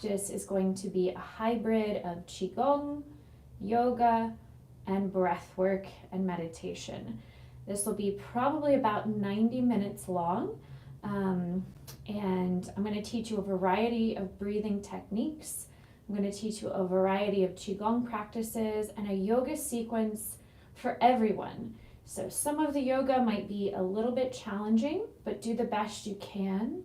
practice is going to be a hybrid of Qigong, yoga, and breathwork and meditation. This will be probably about 90 minutes long, and I'm going to teach you a variety of breathing techniques. I'm going to teach you a variety of Qigong practices and a yoga sequence for everyone. So some of the yoga might be a little bit challenging, but do the best you can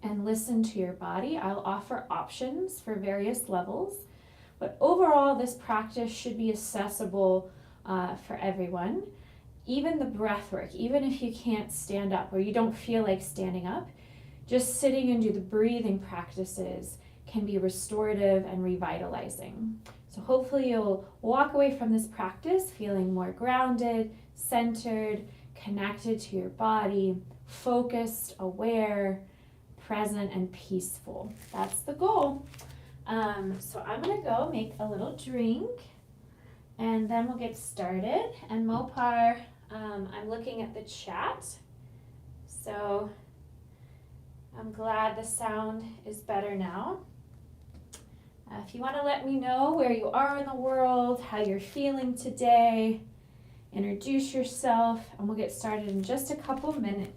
and listen to your body. I'll offer options for various levels, but overall this practice should be accessible for everyone. Even the breath work, even if you can't stand up or you don't feel like standing up, just sitting and do the breathing practices can be restorative and revitalizing. So hopefully you'll walk away from this practice feeling more grounded, centered, connected to your body, focused, aware, present, and peaceful. That's the goal. So I'm gonna go make a little drink and then we'll get started. And Mopar, I'm looking at the chat. So I'm glad the sound is better now. If you want to let me know where you are in the world, how you're feeling today, introduce yourself, and we'll get started in just a couple minutes.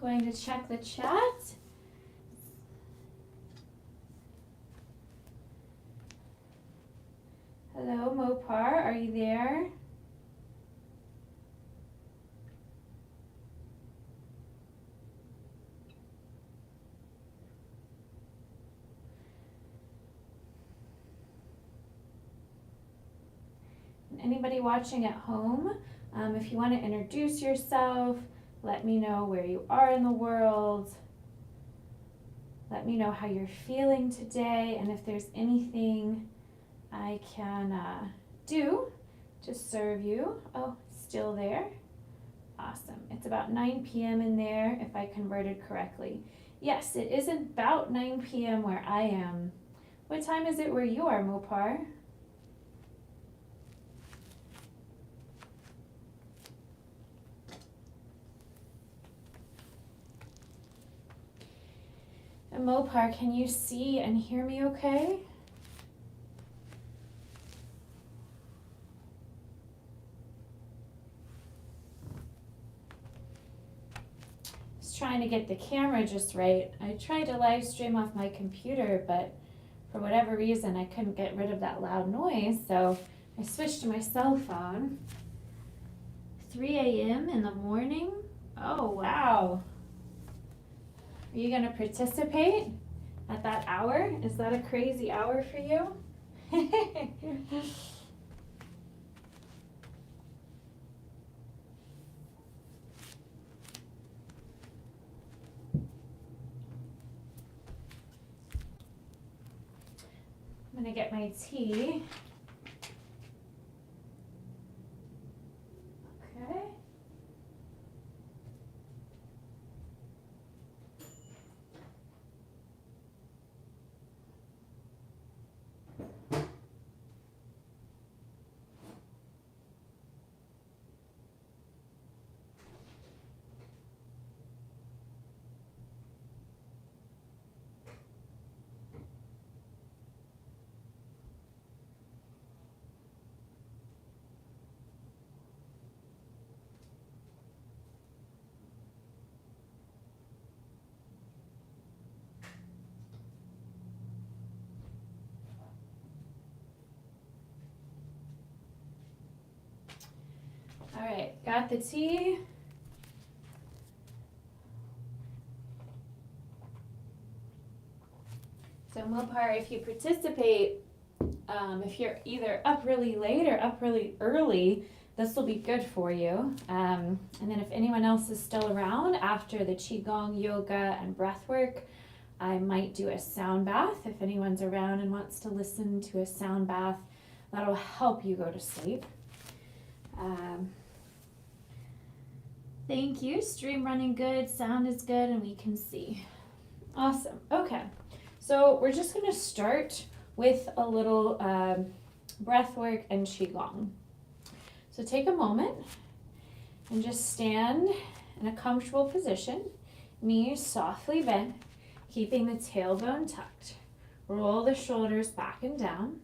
Going to check the chat. Hello, Mopar, are you there? Anybody watching at home, if you want to introduce yourself, let me know where you are in the world. Let me know how you're feeling today and if there's anything I can do to serve you. Oh, still there? Awesome. It's about 9 p.m. in there if I converted correctly. Yes, it is about 9 p.m. where I am. What time is it where you are, Mopar? And Mopar, can you see and hear me okay? Just trying to get the camera just right. I tried to live stream off my computer, but for whatever reason I couldn't get rid of that loud noise, so I switched to my cell phone. 3 a.m. in the morning? Oh, wow. Are you going to participate at that hour? Is that a crazy hour for you? I'm going to get my tea. Okay. All right, got the tea. So Mopar, if you participate, if you're either up really late or up really early, this will be good for you. And then if anyone else is still around after the Qigong, yoga, and breath work, I might do a sound bath. If anyone's around and wants to listen to a sound bath, that'll help you go to sleep. Thank you. Stream running good, sound is good, and we can see. Awesome. Okay. So we're just going to start with a little breath work and Qigong. So take a moment and just stand in a comfortable position, knees softly bent, keeping the tailbone tucked. Roll the shoulders back and down.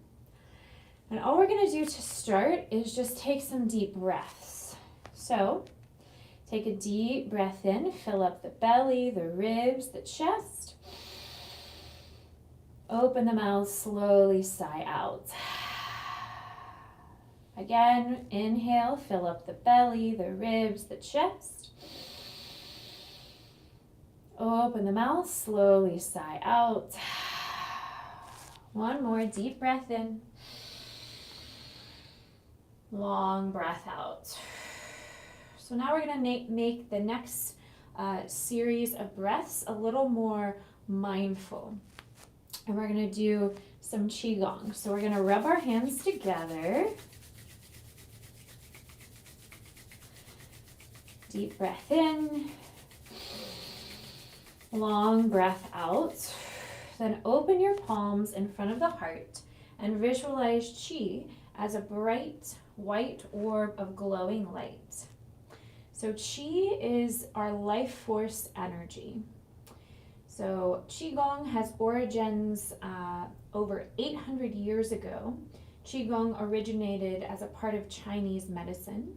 And all we're going to do to start is just take some deep breaths. So take a deep breath in, fill up the belly, the ribs, the chest. Open the mouth, slowly sigh out. Again, inhale, fill up the belly, the ribs, the chest. Open the mouth, slowly sigh out. One more deep breath in. Long breath out. So now we're going to make the next series of breaths a little more mindful. And we're going to do some Qigong. So we're going to rub our hands together. Deep breath in. Long breath out. Then open your palms in front of the heart and visualize Qi as a bright white orb of glowing light. So Qi is our life force energy. So Qigong has origins over 800 years ago. Qigong originated as a part of Chinese medicine,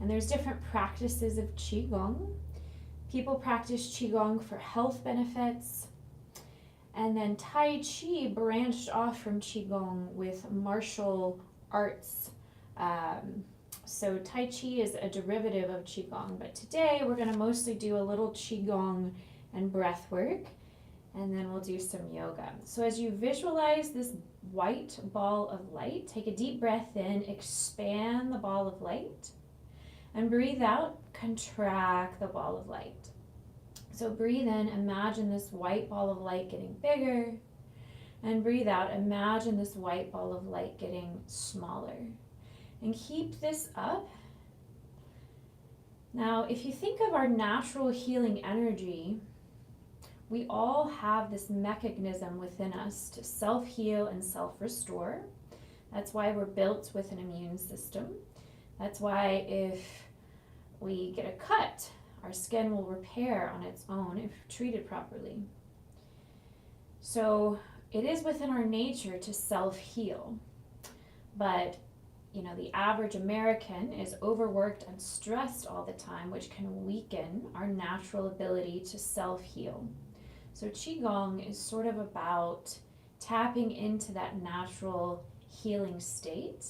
and there's different practices of Qigong. People practice Qigong for health benefits, and then Tai Chi branched off from Qigong with martial arts. So Tai Chi is a derivative of Qigong, but today we're going to mostly do a little Qigong and breath work, and then we'll do some yoga. So as you visualize this white ball of light, take a deep breath in, expand the ball of light, and breathe out, contract the ball of light. So breathe in, imagine this white ball of light getting bigger, and breathe out, imagine this white ball of light getting smaller. And keep this up. Now, if you think of our natural healing energy, we all have this mechanism within us to self-heal and self-restore. That's why we're built with an immune system. That's why if we get a cut, our skin will repair on its own if treated properly. So it is within our nature to self-heal. But the average American is overworked and stressed all the time, which can weaken our natural ability to self-heal. So Qigong is sort of about tapping into that natural healing state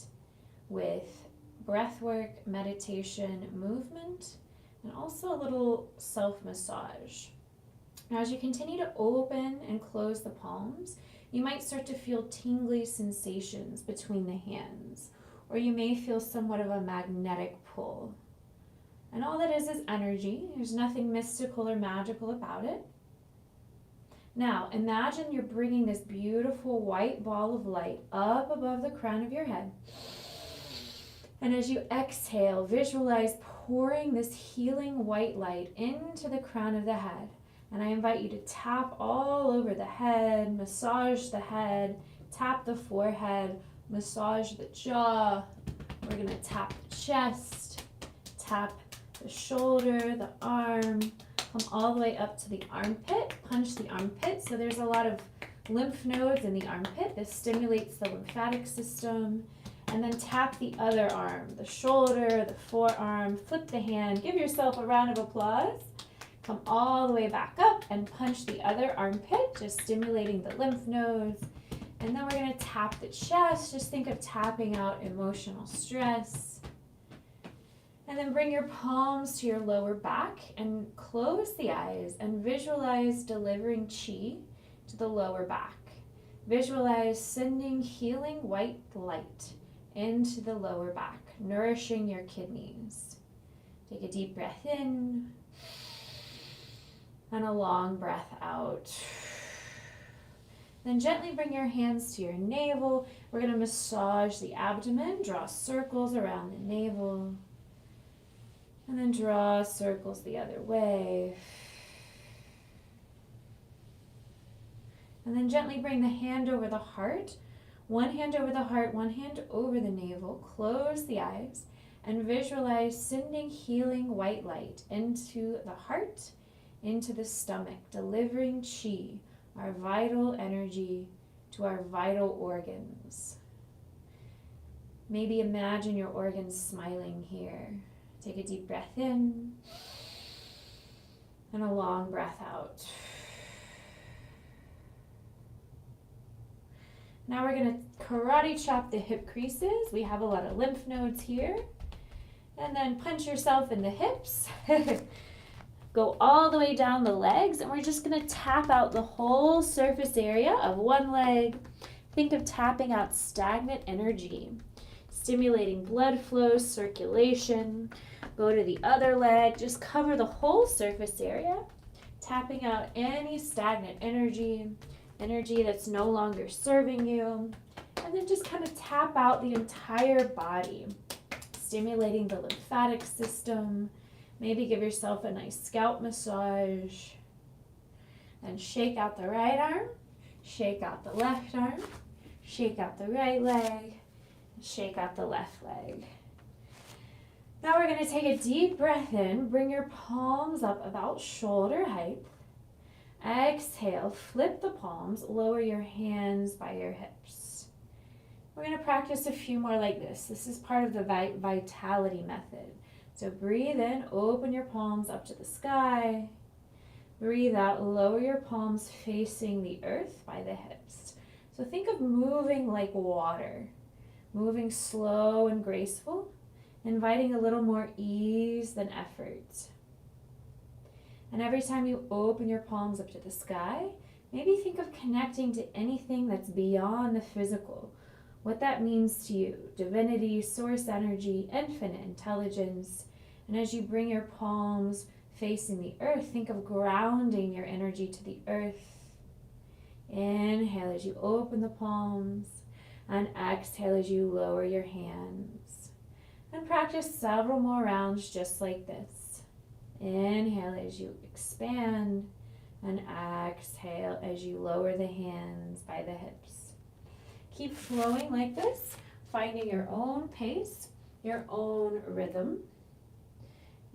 with breath work, meditation, movement, and also a little self-massage. Now, as you continue to open and close the palms, you might start to feel tingly sensations between the hands, or you may feel somewhat of a magnetic pull. And all that is energy. There's nothing mystical or magical about it. Now, imagine you're bringing this beautiful white ball of light up above the crown of your head. And as you exhale, visualize pouring this healing white light into the crown of the head. And I invite you to tap all over the head, massage the head, tap the forehead, massage the jaw. We're going to tap the chest, tap the shoulder, the arm, come all the way up to the armpit, punch the armpit. So there's a lot of lymph nodes in the armpit. This stimulates the lymphatic system. And then tap the other arm, the shoulder, the forearm, flip the hand, give yourself a round of applause. Come all the way back up and punch the other armpit, just stimulating the lymph nodes. And then we're going to tap the chest. Just think of tapping out emotional stress. And then bring your palms to your lower back and close the eyes and visualize delivering chi to the lower back. Visualize sending healing white light into the lower back, nourishing your kidneys. Take a deep breath in and a long breath out. Then gently bring your hands to your navel. We're going to massage the abdomen, draw circles around the navel, and then draw circles the other way. And then gently bring the hand over the heart. One hand over the heart, one hand over the navel. Close the eyes and visualize sending healing white light into the heart, into the stomach, delivering chi, our vital energy, to our vital organs. Maybe imagine your organs smiling here. Take a deep breath in and a long breath out. Now we're going to karate chop the hip creases. We have a lot of lymph nodes here. And then punch yourself in the hips. Go all the way down the legs, and we're just going to tap out the whole surface area of one leg. Think of tapping out stagnant energy, stimulating blood flow, circulation. Go to the other leg, just cover the whole surface area, tapping out any stagnant energy that's no longer serving you. And then just kind of tap out the entire body, stimulating the lymphatic system. Maybe give yourself a nice scalp massage. And shake out the right arm, shake out the left arm, shake out the right leg, shake out the left leg. Now we're going to take a deep breath in. Bring your palms up about shoulder height. Exhale, flip the palms, lower your hands by your hips. We're going to practice a few more like this. This is part of the vitality method. So breathe in, open your palms up to the sky. Breathe out, lower your palms facing the earth by the hips. So think of moving like water, moving slow and graceful, inviting a little more ease than effort. And every time you open your palms up to the sky, maybe think of connecting to anything that's beyond the physical, what that means to you, divinity, source energy, infinite intelligence. And as you bring your palms facing the earth, think of grounding your energy to the earth. Inhale as you open the palms, and exhale as you lower your hands. And practice several more rounds just like this. Inhale as you expand, and exhale as you lower the hands by the hips. Keep flowing like this, finding your own pace, your own rhythm.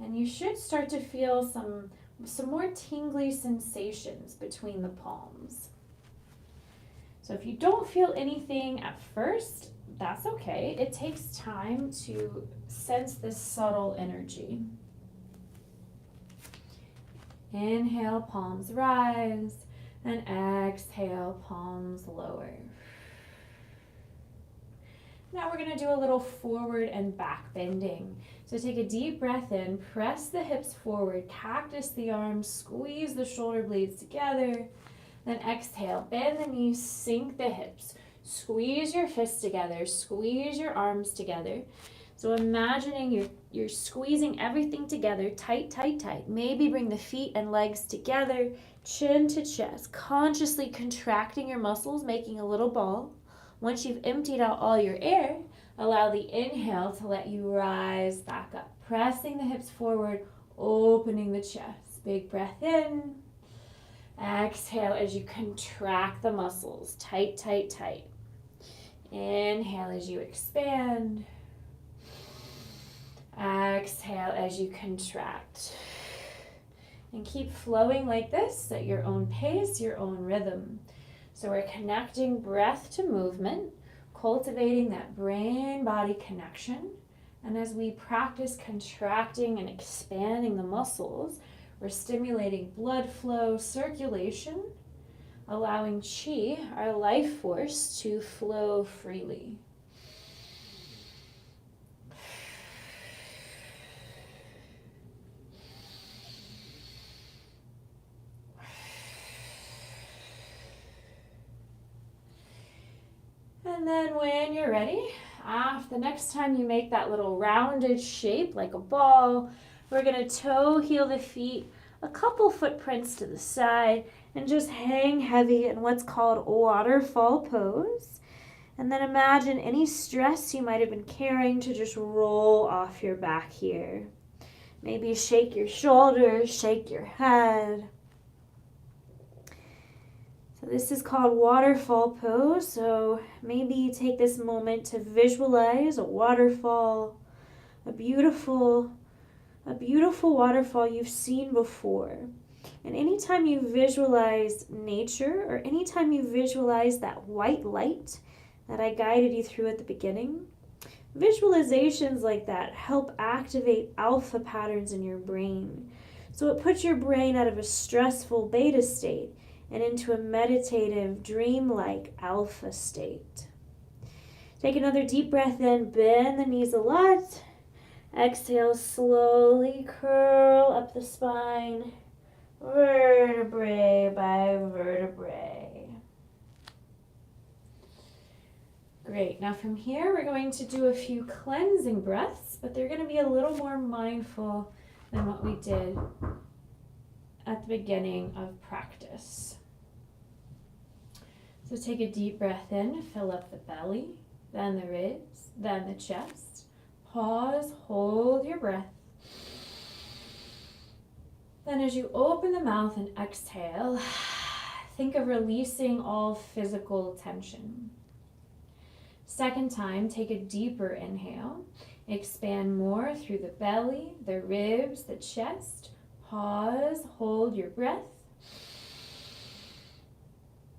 And you should start to feel some more tingly sensations between the palms. So if you don't feel anything at first, that's okay. It takes time to sense this subtle energy. Inhale, palms rise, and exhale, palms lower. Now we're going to do a little forward and back bending. So take a deep breath in, press the hips forward, cactus the arms, squeeze the shoulder blades together. Then exhale, bend the knees, sink the hips. Squeeze your fists together, squeeze your arms together. So imagining you're squeezing everything together, tight, tight, tight. Maybe bring the feet and legs together, chin to chest, consciously contracting your muscles, making a little ball. Once you've emptied out all your air, allow the inhale to let you rise back up. Pressing the hips forward, opening the chest. Big breath in. Exhale as you contract the muscles. Tight, tight, tight. Inhale as you expand. Exhale as you contract. And keep flowing like this at your own pace, your own rhythm. So we're connecting breath to movement, cultivating that brain-body connection. And as we practice contracting and expanding the muscles, we're stimulating blood flow, circulation, allowing chi, our life force, to flow freely. And then when you're ready, the next time you make that little rounded shape like a ball, we're going to toe heel the feet a couple footprints to the side and just hang heavy in what's called waterfall pose. And then imagine any stress you might have been carrying to just roll off your back here. Maybe shake your shoulders, shake your head. So this is called waterfall pose. So maybe take this moment to visualize a waterfall, a beautiful waterfall you've seen before. And anytime you visualize nature, or anytime you visualize that white light that I guided you through at the beginning, visualizations like that help activate alpha patterns in your brain. So it puts your brain out of a stressful beta state and into a meditative, dreamlike alpha state. Take another deep breath in, bend the knees a lot. Exhale, slowly curl up the spine, vertebrae by vertebrae. Great. Now from here, we're going to do a few cleansing breaths, but they're going to be a little more mindful than what we did at the beginning of practice. So take a deep breath in, fill up the belly, then the ribs, then the chest. Pause, hold your breath. Then as you open the mouth and exhale, think of releasing all physical tension. Second time, take a deeper inhale. Expand more through the belly, the ribs, the chest. Pause, hold your breath.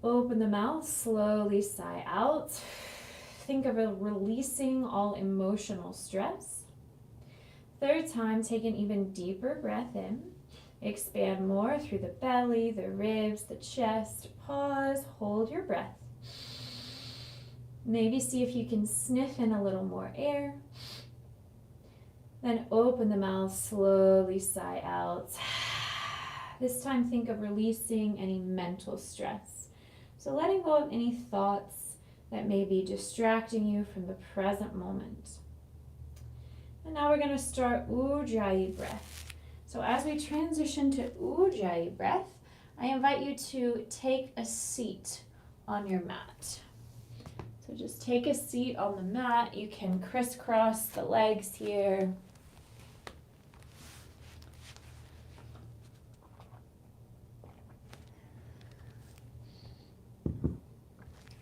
Open the mouth, slowly sigh out. Think of releasing all emotional stress. Third time, take an even deeper breath in. Expand more through the belly, the ribs, the chest. Pause, hold your breath. Maybe see if you can sniff in a little more air. Then open the mouth, slowly sigh out. This time, think of releasing any mental stress. So letting go of any thoughts that may be distracting you from the present moment. And now we're going to start Ujjayi breath. So as we transition to Ujjayi breath, I invite you to take a seat on your mat. So just take a seat on the mat. You can crisscross the legs here.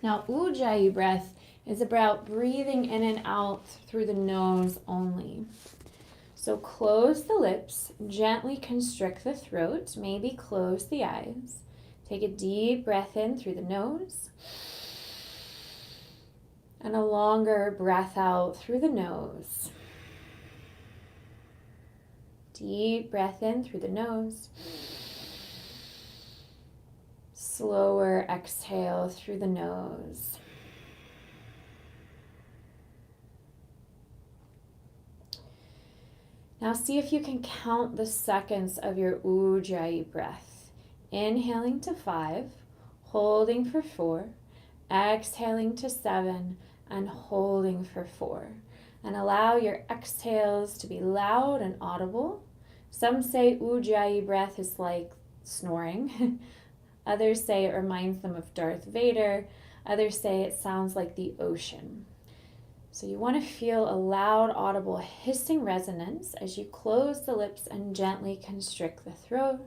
Now, Ujjayi breath is about breathing in and out through the nose only. So close the lips, gently constrict the throat, maybe close the eyes. Take a deep breath in through the nose. And a longer breath out through the nose. Deep breath in through the nose. Slower exhale through the nose. Now see if you can count the seconds of your Ujjayi breath. Inhaling to 5, holding for 4, exhaling to 7, and holding for 4. And allow your exhales to be loud and audible. Some say Ujjayi breath is like snoring. Others say it reminds them of Darth Vader. Others say it sounds like the ocean. So you want to feel a loud, audible hissing resonance as you close the lips and gently constrict the throat.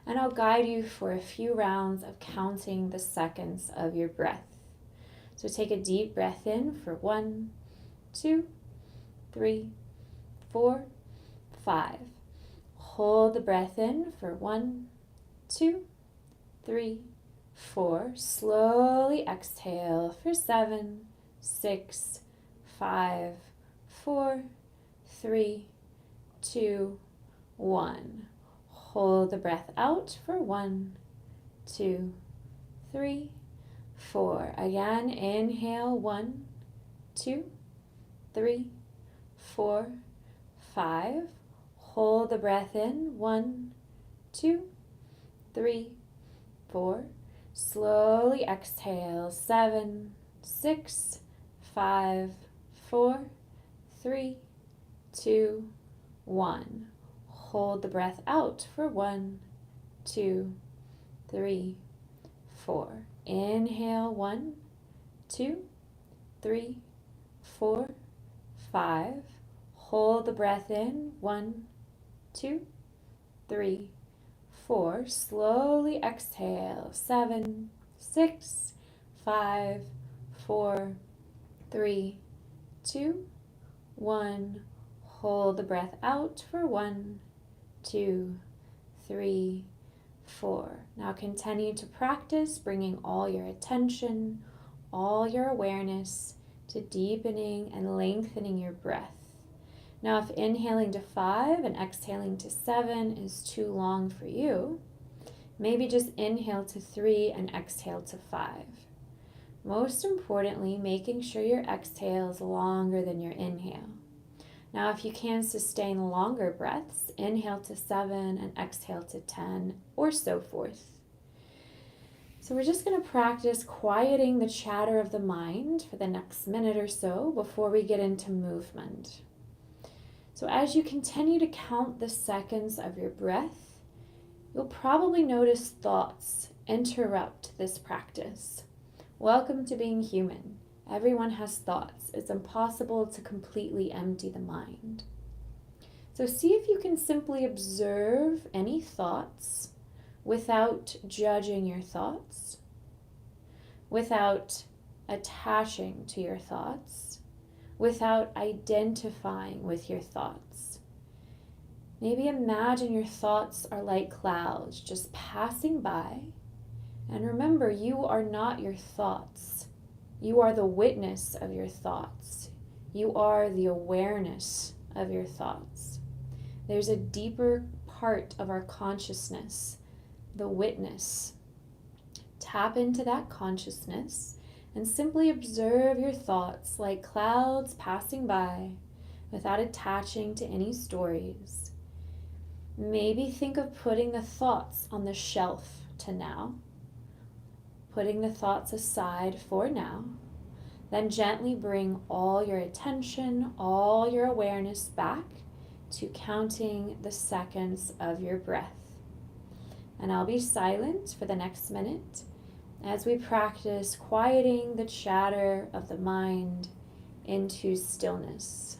And I'll guide you for a few rounds of counting the seconds of your breath. So take a deep breath in for 1, 2, 3, 4, 5. Hold the breath in for 1, 2, 3, 4. Slowly exhale for 7, 6, 5, 4, 3, 2, 1. Hold the breath out for 1, 2, 3, 4. Again, inhale 1, 2, 3, 4, 5. Hold the breath in 1, 2, 3, 4. Slowly exhale 7, 6, 5, 4, 3, 2, 1. Hold the breath out for 1, 2, 3, 4. Inhale 1, 2, 3, 4, 5. Hold the breath in 1, 2, 3, 4. Slowly exhale 7, 6, 5, 4, 3, 2, 1. Hold the breath out for 1, 2, 3, 4. Now continue to practice bringing all your attention, all your awareness to deepening and lengthening your breath. Now if inhaling to 5 and exhaling to 7 is too long for you, maybe just inhale to 3 and exhale to 5. Most importantly, making sure your exhale is longer than your inhale. Now, if you can sustain longer breaths, inhale to 7 and exhale to 10, or so forth. So we're just going to practice quieting the chatter of the mind for the next minute or so before we get into movement. So as you continue to count the seconds of your breath, you'll probably notice thoughts interrupt this practice. Welcome to being human. Everyone has thoughts. It's impossible to completely empty the mind. So see if you can simply observe any thoughts without judging your thoughts, without attaching to your thoughts, without identifying with your thoughts. Maybe imagine your thoughts are like clouds just passing by. And remember, you are not your thoughts. You are the witness of your thoughts. You are the awareness of your thoughts. There's a deeper part of our consciousness, the witness. Tap into that consciousness and simply observe your thoughts like clouds passing by without attaching to any stories. Maybe think of putting the thoughts on the shelf to now. Putting the thoughts aside for now, then gently bring all your attention, all your awareness back to counting the seconds of your breath. And I'll be silent for the next minute as we practice quieting the chatter of the mind into stillness.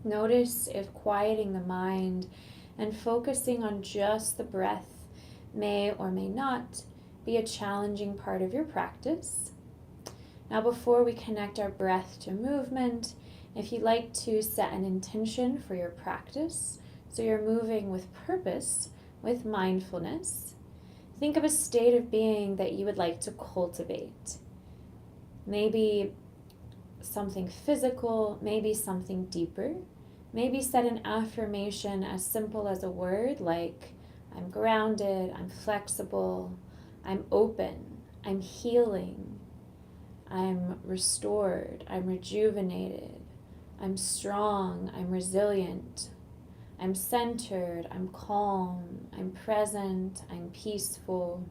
Notice if quieting the mind and focusing on just the breath may or may not be a challenging part of your practice. Now, before we connect our breath to movement, if you'd like to set an intention for your practice, so you're moving with purpose, with mindfulness, think of a state of being that you would like to cultivate. Maybe something physical, maybe something deeper. Maybe set an affirmation as simple as a word like, I'm grounded, I'm flexible, I'm open, I'm healing, I'm restored, I'm rejuvenated, I'm strong, I'm resilient, I'm centered, I'm calm, I'm present, I'm peaceful.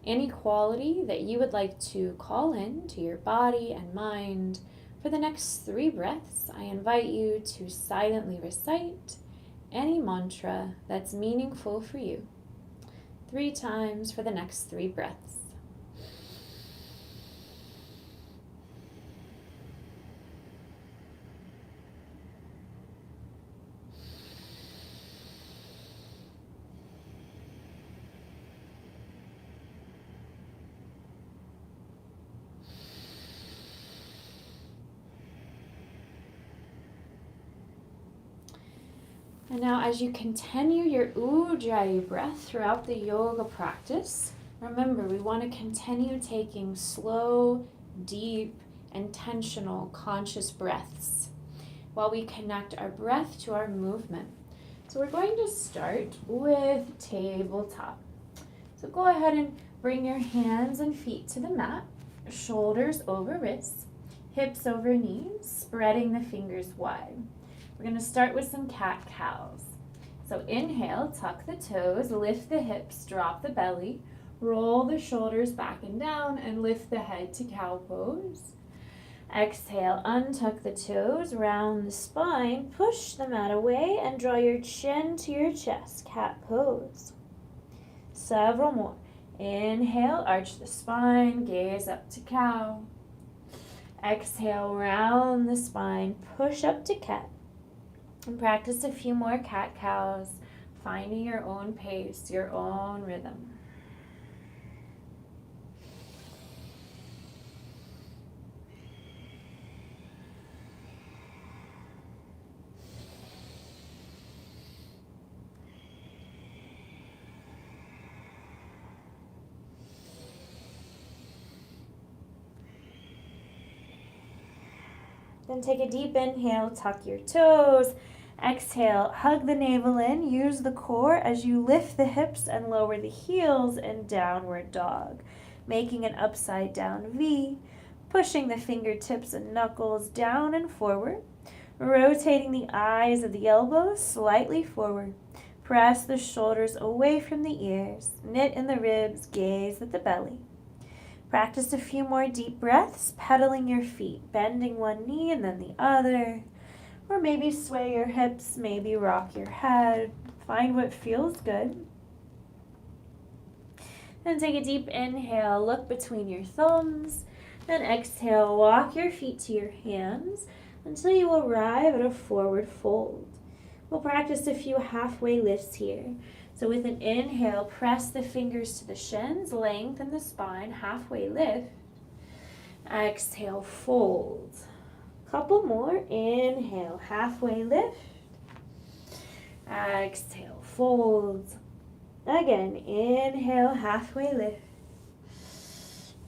Any quality that you would like to call in to your body and mind. For the next 3 breaths, I invite you to silently recite any mantra that's meaningful for you. 3 times for the next 3 breaths. And now as you continue your Ujjayi breath throughout the yoga practice, remember we want to continue taking slow, deep, intentional, conscious breaths while we connect our breath to our movement. So we're going to start with tabletop. So go ahead and bring your hands and feet to the mat, shoulders over wrists, hips over knees, spreading the fingers wide. We're going to start with some cat-cows. So inhale, tuck the toes, lift the hips, drop the belly, roll the shoulders back and down, and lift the head to cow pose. Exhale, untuck the toes, round the spine, push the mat away, and draw your chin to your chest, cat pose. Several more. Inhale, arch the spine, gaze up to cow. Exhale, round the spine, push up to cat. And practice a few more cat-cows, finding your own pace, your own rhythm. Then take a deep inhale, tuck your toes. Exhale, hug the navel in, use the core as you lift the hips and lower the heels in downward dog, making an upside down V, pushing the fingertips and knuckles down and forward, rotating the eyes of the elbows slightly forward. Press the shoulders away from the ears, knit in the ribs, gaze at the belly. Practice a few more deep breaths, pedaling your feet, bending one knee and then the other. Or maybe sway your hips, maybe rock your head. Find what feels good. Then take a deep inhale, look between your thumbs. Then exhale, walk your feet to your hands until you arrive at a forward fold. We'll practice a few halfway lifts here. So with an inhale, press the fingers to the shins, lengthen the spine, halfway lift. Exhale, fold. Couple more. Inhale, halfway lift. Exhale, fold. Again, inhale, halfway lift.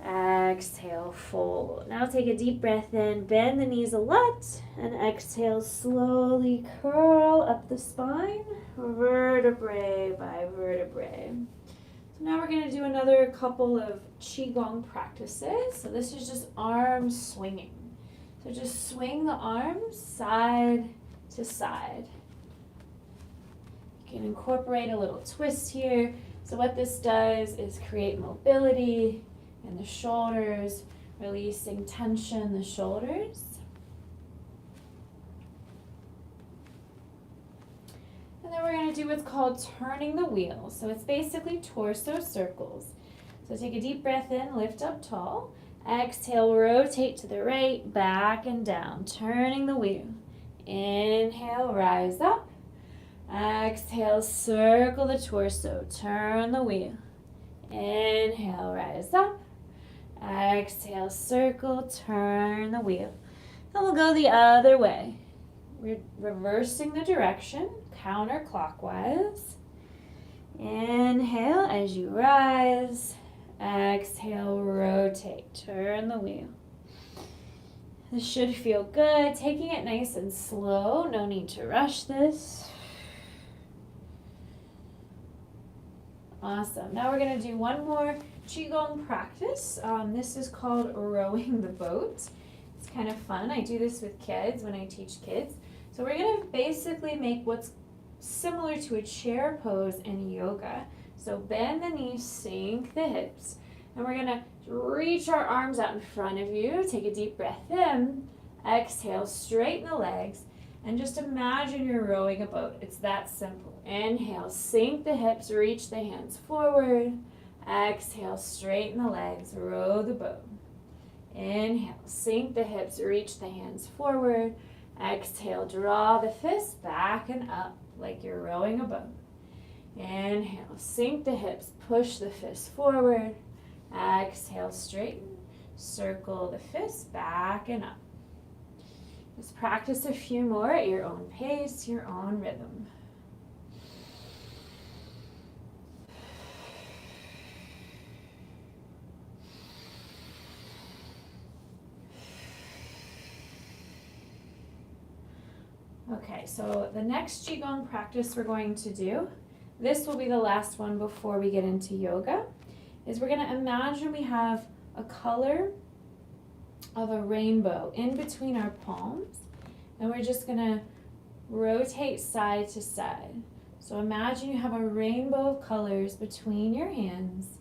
Exhale, fold. Now take a deep breath in, bend the knees a lot, and exhale, slowly curl up the spine, vertebrae by vertebrae. So now we're going to do another couple of Qigong practices. So this is just arm swinging. So just swing the arms side to side. You can incorporate a little twist here. So what this does is create mobility in the shoulders, releasing tension in the shoulders. And then we're going to do what's called turning the wheel. So it's basically torso circles. So take a deep breath in, lift up tall. Exhale, rotate to the right, back and down, turning the wheel. Inhale, rise up. Exhale, circle the torso, turn the wheel. Inhale, rise up. Exhale, circle, turn the wheel. And we'll go the other way. We're reversing the direction, counterclockwise. Inhale as you rise. Exhale, rotate, turn the wheel. This should feel good. Taking it nice and slow. No need to rush this. Awesome. Now we're going to do one more Qigong practice. This is called rowing the boat. It's kind of fun. I do this with kids when I teach kids. So we're going to basically make what's similar to a chair pose in yoga. So bend the knees, sink the hips. And we're going to reach our arms out in front of you. Take a deep breath in. Exhale, straighten the legs. And just imagine you're rowing a boat. It's that simple. Inhale, sink the hips, reach the hands forward. Exhale, straighten the legs, row the boat. Inhale, sink the hips, reach the hands forward. Exhale, draw the fists back and up like you're rowing a boat. Inhale, sink the hips, push the fists forward. Exhale, straighten, circle the fists back and up. Just practice a few more at your own pace, your own rhythm. Okay, so the next Qigong practice we're going to do, this will be the last one before we get into yoga, is we're going to imagine we have a color of a rainbow in between our palms, and we're just going to rotate side to side. So imagine you have a rainbow of colors between your hands.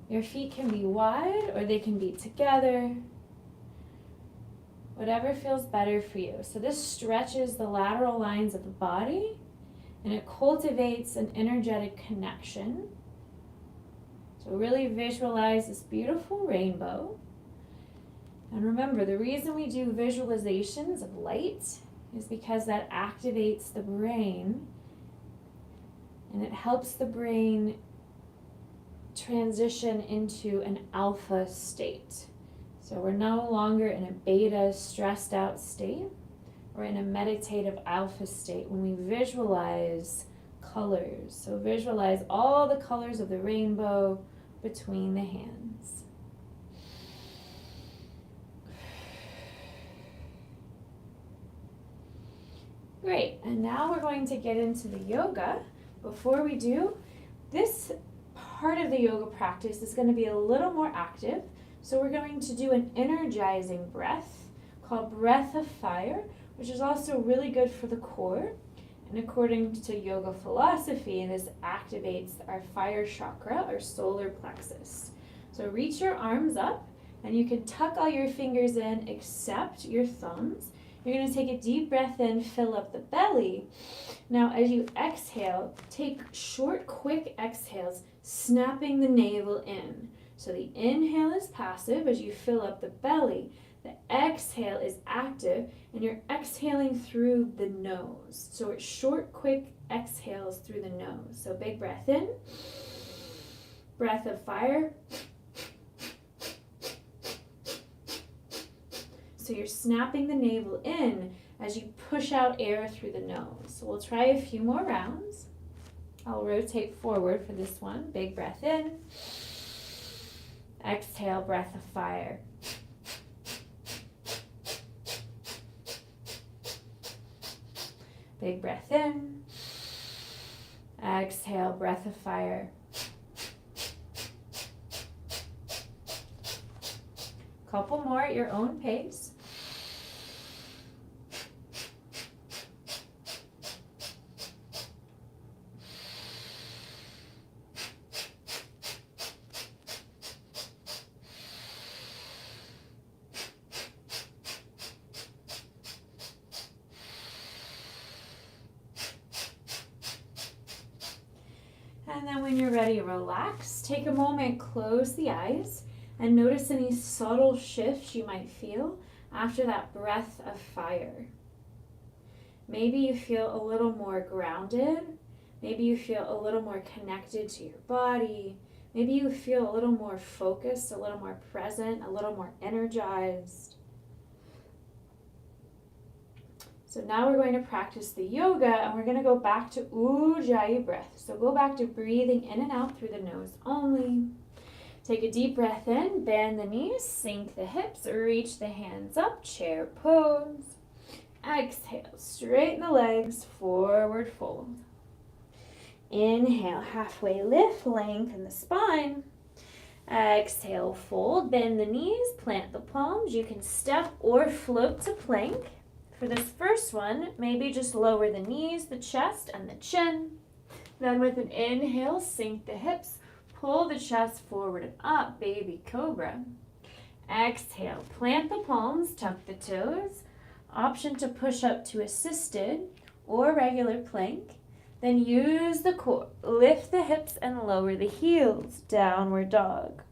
Your feet can be wide or they can be together. Whatever feels better for you. So this stretches the lateral lines of the body and it cultivates an energetic connection. So really visualize this beautiful rainbow. And remember, the reason we do visualizations of light is because that activates the brain and it helps the brain transition into an alpha state. So we're no longer in a beta, stressed out state. We're in a meditative alpha state when we visualize colors. So visualize all the colors of the rainbow between the hands. Great, and now we're going to get into the yoga. Before we do, this part of the yoga practice is going to be a little more active. So we're going to do an energizing breath called breath of fire, which is also really good for the core. And according to yoga philosophy, this activates our fire chakra, our solar plexus. So reach your arms up, and you can tuck all your fingers in except your thumbs. You're going to take a deep breath in, fill up the belly. Now, as you exhale, take short, quick exhales, snapping the navel in. So the inhale is passive as you fill up the belly. The exhale is active, and you're exhaling through the nose. So it's short, quick exhales through the nose. So big breath in, breath of fire. So you're snapping the navel in as you push out air through the nose. So we'll try a few more rounds. I'll rotate forward for this one. Big breath in. Exhale, breath of fire. Big breath in. Exhale, breath of fire. Couple more at your own pace. And then when you're ready, relax. Take a moment, close the eyes, and notice any subtle shifts you might feel after that breath of fire. Maybe you feel a little more grounded. Maybe you feel a little more connected to your body. Maybe you feel a little more focused, a little more present, a little more energized. So now we're going to practice the yoga, and we're going to go back to Ujjayi breath. So go back to breathing in and out through the nose only. Take a deep breath in, bend the knees, sink the hips, reach the hands up, chair pose. Exhale, straighten the legs, forward fold. Inhale, halfway lift, lengthen the spine. Exhale, fold, bend the knees, plant the palms. You can step or float to plank. For this first one, maybe just lower the knees, the chest, and the chin. Then with an inhale, sink the hips, pull the chest forward and up, baby cobra. Exhale, plant the palms, tuck the toes. Option to push up to assisted or regular plank. Then use the core, lift the hips and lower the heels, downward dog.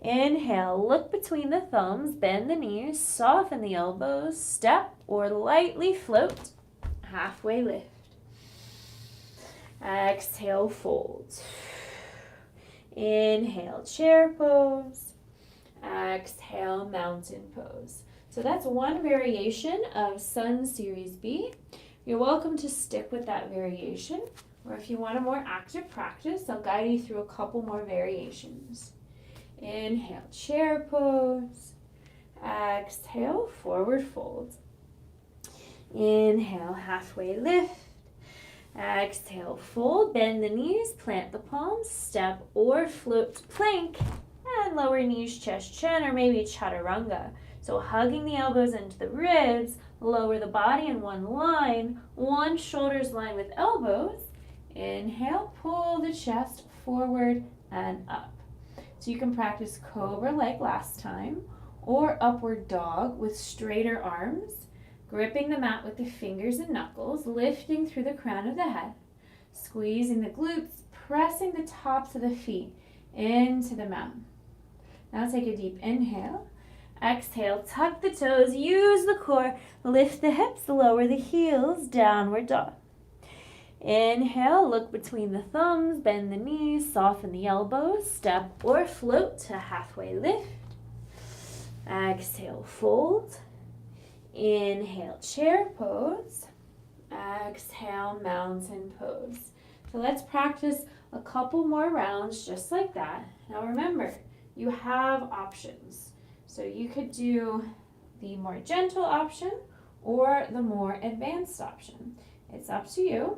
Inhale, look between the thumbs, bend the knees, soften the elbows, step or lightly float, halfway lift. Exhale, fold. Inhale, chair pose. Exhale, mountain pose. So that's one variation of Sun Series B. You're welcome to stick with that variation, or if you want a more active practice, I'll guide you through a couple more variations. Inhale, chair pose. Exhale, forward fold. Inhale, halfway lift. Exhale, fold, bend the knees, plant the palms, step or float to plank, and lower knees, chest, chin, or maybe chaturanga. So hugging the elbows into the ribs, lower the body in one line, one shoulder's line with elbows. Inhale, pull the chest forward and up. So you can practice cobra like last time, or upward dog with straighter arms, gripping the mat with the fingers and knuckles, lifting through the crown of the head, squeezing the glutes, pressing the tops of the feet into the mat. Now take a deep inhale. Exhale, tuck the toes, use the core, lift the hips, lower the heels, downward dog. Inhale, look between the thumbs, bend the knees, soften the elbows, step or float to halfway lift. Exhale, fold. Inhale, chair pose. Exhale, mountain pose. So let's practice a couple more rounds just like that. Now remember, you have options. So you could do the more gentle option or the more advanced option. It's up to you.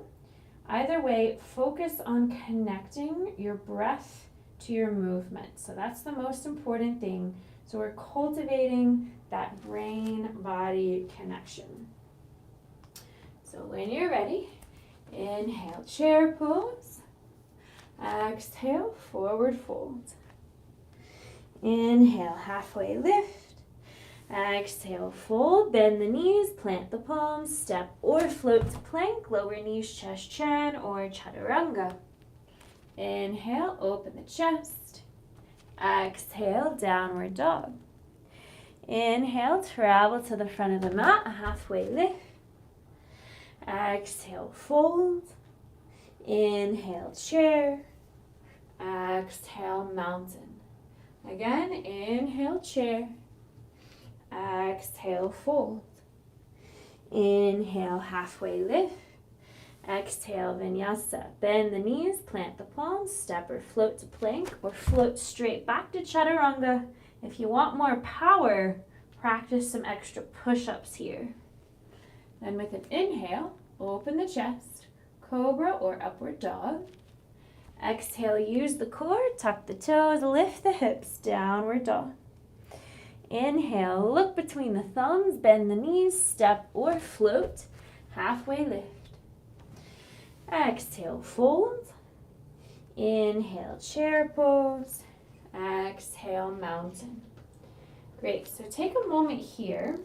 Either way, focus on connecting your breath to your movement. So that's the most important thing. So we're cultivating that brain-body connection. So when you're ready, inhale, chair pose. Exhale, forward fold. Inhale, halfway lift. Exhale, fold, bend the knees, plant the palms, step or float to plank, lower knees, chest, chin, or chaturanga. Inhale, open the chest. Exhale, downward dog. Inhale, travel to the front of the mat, halfway lift. Exhale, fold. Inhale, chair. Exhale, mountain. Again, inhale, chair. Exhale, fold. Inhale, halfway lift. Exhale, vinyasa. Bend the knees, plant the palms, step or float to plank, or float straight back to chaturanga. If you want more power, practice some extra push-ups here. Then with an inhale, open the chest, cobra or upward dog. Exhale, use the core, tuck the toes, lift the hips, downward dog. Inhale, look between the thumbs, bend the knees, step or float, halfway lift. Exhale, fold. Inhale, chair pose. Exhale, mountain. Great, so take a moment here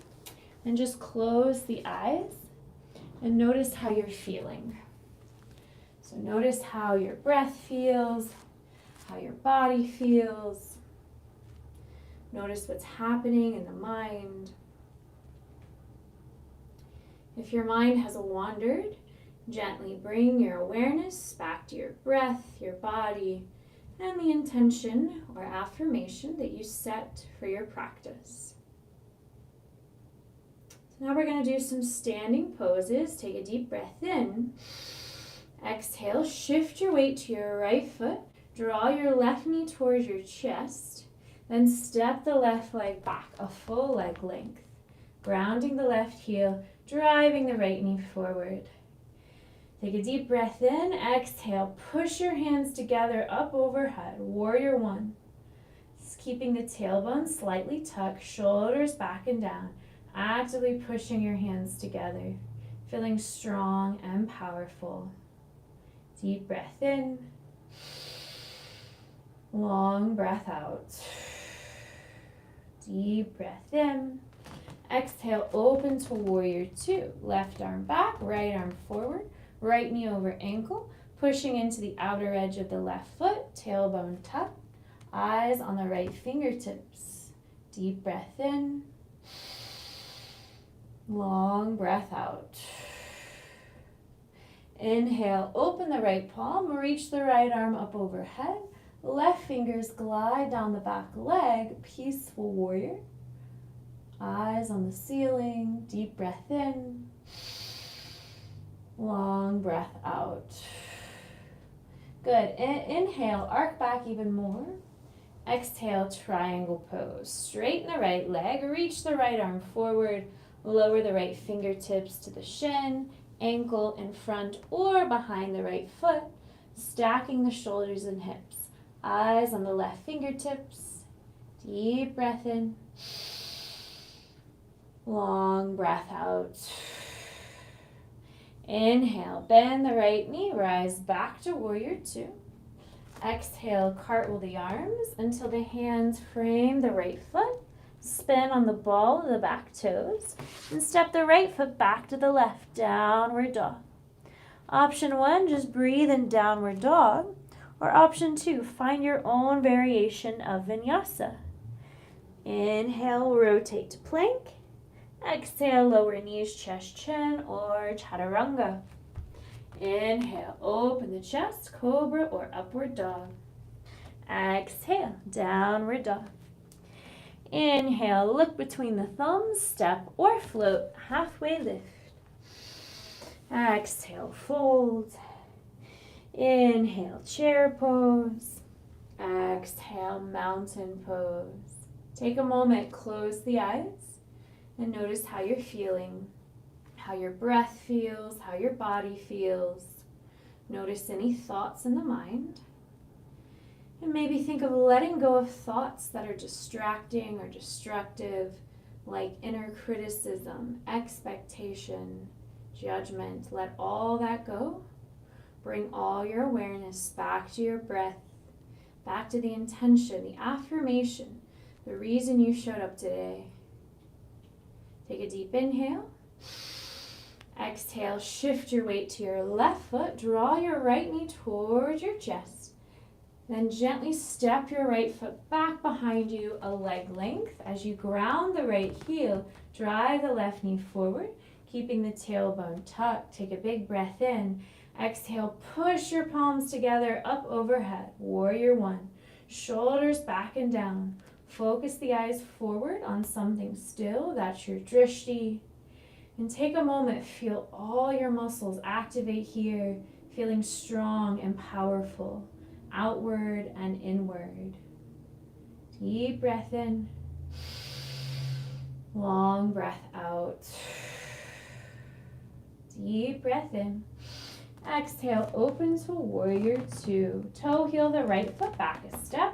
and just close the eyes and notice how you're feeling. So notice how your breath feels, how your body feels. Notice what's happening in the mind. If your mind has wandered, gently bring your awareness back to your breath, your body, and the intention or affirmation that you set for your practice. So now we're going to do some standing poses. Take a deep breath in. Exhale, shift your weight to your right foot. Draw your left knee towards your chest. Then step the left leg back, a full leg length. Grounding the left heel, driving the right knee forward. Take a deep breath in. Exhale, push your hands together up overhead. Warrior one. Just keeping the tailbone slightly tucked, shoulders back and down. Actively pushing your hands together. Feeling strong and powerful. Deep breath in. Long breath out. Deep breath in. Exhale, open to warrior two. Left arm back, right arm forward. Right knee over ankle, pushing into the outer edge of the left foot, tailbone tucked, eyes on the right fingertips. Deep breath in, long breath out. Inhale, open the right palm, reach the right arm up overhead, left fingers glide down the back leg, peaceful warrior. Eyes on the ceiling, deep breath in. Long breath out. Good. Inhale, arc back even more. Exhale, triangle pose. Straighten the right leg, reach the right arm forward, lower the right fingertips to the shin, ankle in front or behind the right foot, stacking the shoulders and hips. Eyes on the left fingertips. Deep breath in. Long breath out. Inhale, bend the right knee, rise back to warrior two. Exhale, cartwheel the arms until the hands frame the right foot. Spin on the ball of the back toes and step the right foot back to the left, downward dog. Option one, just breathe in downward dog. Or option two, find your own variation of vinyasa. Inhale, rotate to plank. Exhale, lower knees, chest, chin, or chaturanga. Inhale, open the chest, cobra or upward dog. Exhale, downward dog. Inhale, look between the thumbs, step or float, halfway lift. Exhale, fold. Inhale, chair pose. Exhale, mountain pose. Take a moment, close the eyes. And notice how you're feeling, how your breath feels, how your body feels. Notice any thoughts in the mind. And maybe think of letting go of thoughts that are distracting or destructive, like inner criticism, expectation, judgment. Let all that go. Bring all your awareness back to your breath, back to the intention, the affirmation, the reason you showed up today. Take a deep inhale. Exhale, shift your weight to your left foot. Draw your right knee towards your chest. Then gently step your right foot back behind you, a leg length. As you ground the right heel, drive the left knee forward, keeping the tailbone tucked. Take a big breath in. Exhale, push your palms together up overhead. Warrior one. Shoulders back and down. Focus the eyes forward on something still. That's your drishti. And take a moment, feel all your muscles activate here, feeling strong and powerful, outward and inward. Deep breath in. Long breath out. Deep breath in. Exhale, open to warrior two. Toe heel the right foot back a step.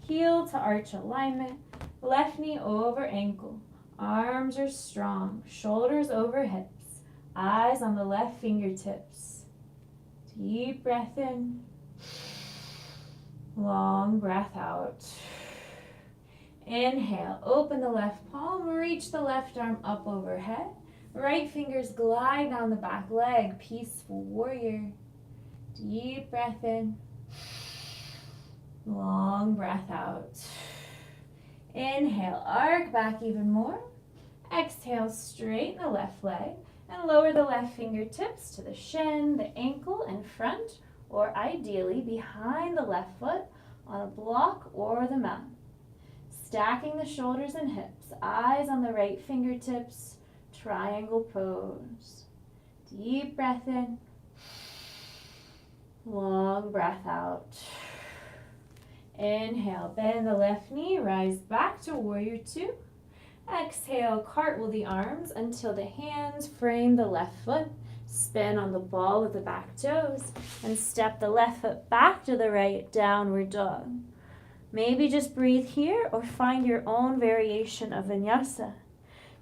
Heel to arch alignment, left knee over ankle. Arms are strong, shoulders over hips, eyes on the left fingertips. Deep breath in, long breath out. Inhale, open the left palm, reach the left arm up overhead. Right fingers glide down the back leg, peaceful warrior. Deep breath in. Long breath out. Inhale, arc back even more. Exhale, straighten the left leg. And lower the left fingertips to the shin, the ankle in front, or ideally behind the left foot on a block or the mat. Stacking the shoulders and hips, eyes on the right fingertips, triangle pose. Deep breath in, long breath out. Inhale, bend the left knee, rise back to warrior two. Exhale, cartwheel the arms until the hands frame the left foot. Spin on the ball of the back toes and step the left foot back to the right, downward dog. Maybe just breathe here or find your own variation of vinyasa.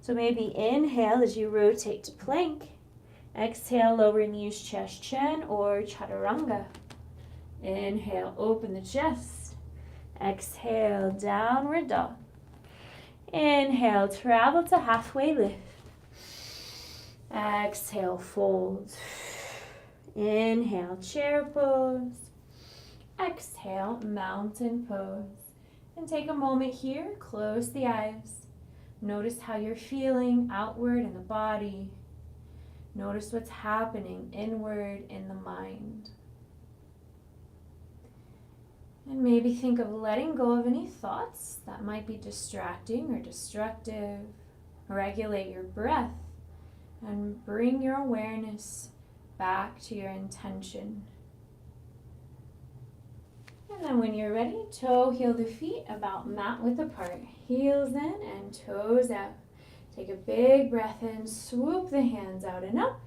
So maybe inhale as you rotate to plank. Exhale, lower knees, chest, chin, or chaturanga. Inhale, open the chest. Exhale, downward dog. Inhale, travel to halfway lift. Exhale, fold. Inhale, chair pose. Exhale, mountain pose. And take a moment here, close the eyes. Notice how you're feeling outward in the body. Notice what's happening inward in the mind. And maybe think of letting go of any thoughts that might be distracting or destructive. Regulate your breath and bring your awareness back to your intention. And then when you're ready, toe heel the feet about mat width apart. Heels in and toes out. Take a big breath in, swoop the hands out and up.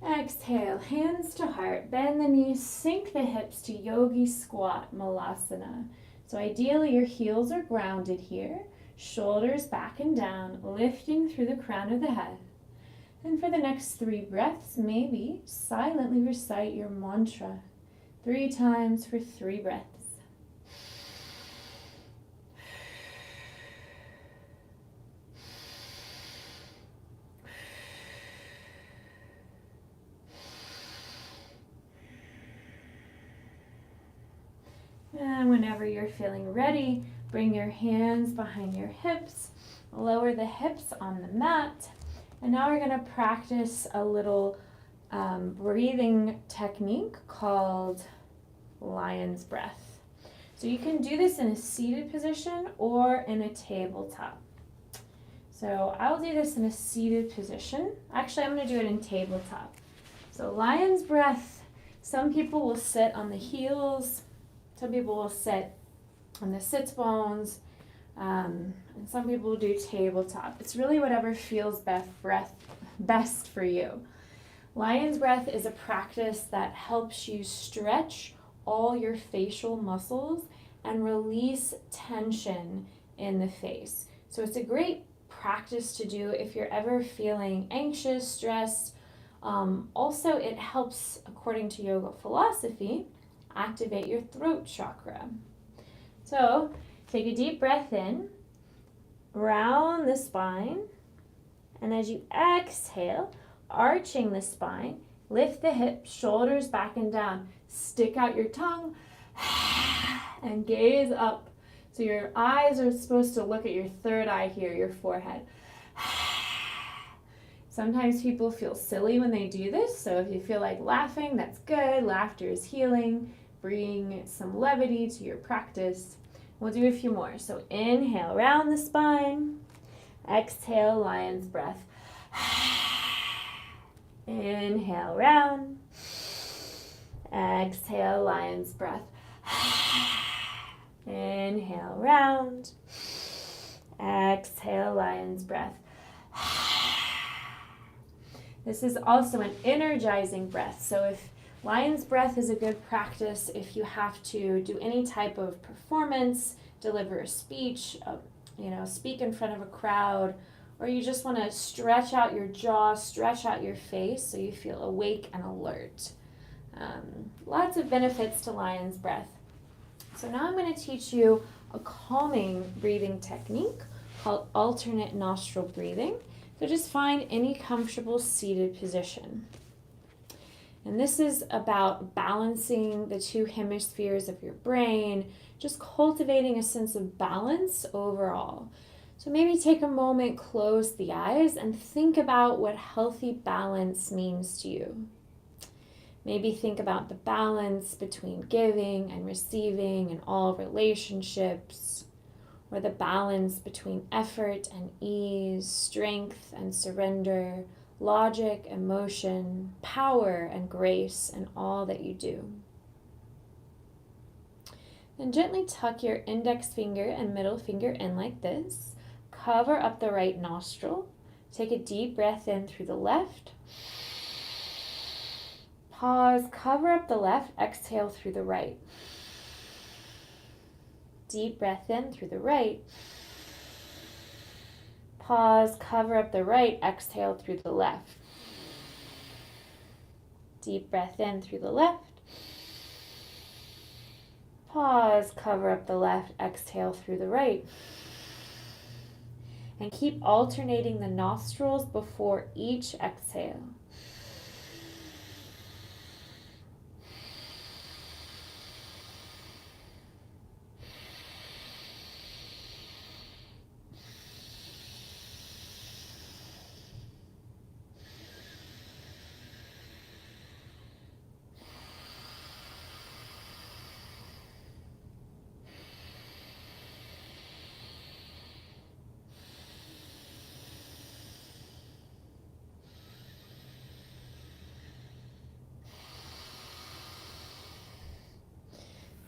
Exhale, hands to heart. Bend the knees, sink the hips to yogi squat, malasana. So ideally your heels are grounded here. Shoulders back and down, lifting through the crown of the head. And for the next 3 breaths, maybe silently recite your mantra 3 times for 3 breaths. And whenever you're feeling ready, bring your hands behind your hips, lower the hips on the mat. And now we're going to practice a little breathing technique called lion's breath. So you can do this in a seated position or in a tabletop. So I'll do this in a seated position. Actually, I'm going to do it in tabletop. So lion's breath, some people will sit on the heels, some people will sit on the sits bones, and some people will do tabletop. It's really whatever feels best for you. Lion's breath is a practice that helps you stretch all your facial muscles and release tension in the face. So it's a great practice to do if you're ever feeling anxious, stressed. Also, it helps, according to yoga philosophy, activate your throat chakra. So take a deep breath in, round the spine, and as you exhale, arching the spine, lift the hips, shoulders back and down, stick out your tongue, and gaze up. So your eyes are supposed to look at your third eye here, your forehead. Sometimes people feel silly when they do this, so if you feel like laughing, that's good. Laughter is healing. Bring some levity to your practice. We'll do a few more. So inhale, round the spine. Exhale, lion's breath. Inhale, round. Exhale, lion's breath. Inhale, round. Exhale, lion's breath. This is also an energizing breath. So if lion's breath is a good practice if you have to do any type of performance, deliver a speech, speak in front of a crowd, or you just want to stretch out your jaw, stretch out your face so you feel awake and alert. Lots of benefits to lion's breath. So now I'm going to teach you a calming breathing technique called alternate nostril breathing. So just find any comfortable seated position. And this is about balancing the 2 hemispheres of your brain, just cultivating a sense of balance overall. So maybe take a moment, close the eyes, and think about what healthy balance means to you. Maybe think about the balance between giving and receiving in all relationships, or the balance between effort and ease, strength and surrender, logic, emotion, power and grace in all that you do. Then gently tuck your index finger and middle finger in like this. Cover up the right nostril. Take a deep breath in through the left. Pause, cover up the left, exhale through the right. Deep breath in through the right. Pause, cover up the right, exhale through the left. Deep breath in through the left. Pause, cover up the left, exhale through the right. And keep alternating the nostrils before each exhale.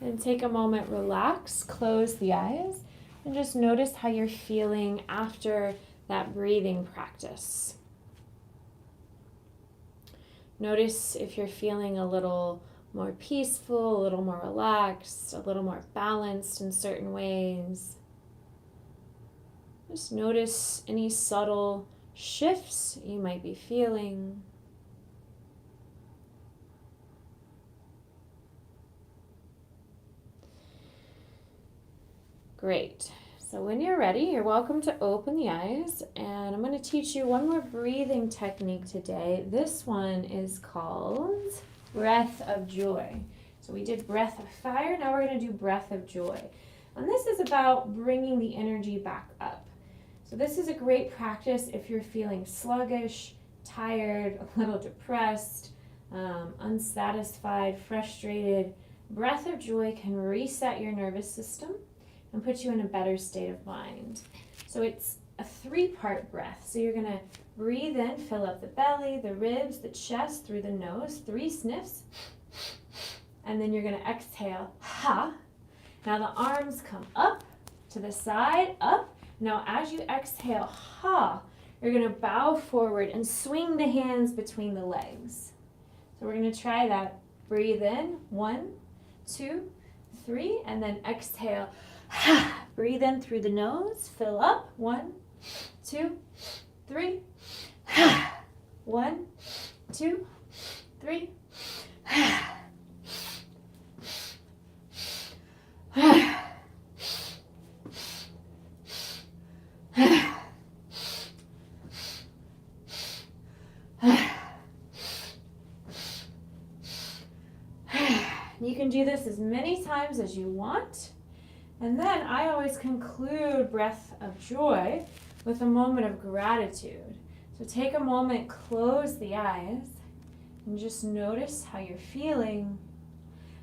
And take a moment, relax, close the eyes, and just notice how you're feeling after that breathing practice. Notice if you're feeling a little more peaceful, a little more relaxed, a little more balanced in certain ways. Just notice any subtle shifts you might be feeling. Great. So when you're ready, you're welcome to open the eyes, and I'm going to teach you one more breathing technique today. This one is called Breath of Joy. So we did Breath of Fire, now we're going to do Breath of Joy. And this is about bringing the energy back up. So this is a great practice if you're feeling sluggish, tired, a little depressed, unsatisfied, frustrated. Breath of Joy can reset your nervous system and put you in a better state of mind. So it's a 3-part breath. So you're gonna breathe in, fill up the belly, the ribs, the chest through the nose, 3 sniffs, and then you're gonna exhale, ha. Now the arms come up to the side, up. Now as you exhale, ha, you're gonna bow forward and swing the hands between the legs. So we're gonna try that. Breathe in, 1, 2, 3, and then exhale. Breathe in through the nose, fill up, 1, 2, 3. 1, 2, 3. You can do this as many times as you want. And then I always conclude Breath of Joy with a moment of gratitude. So take a moment, close the eyes, and just notice how you're feeling.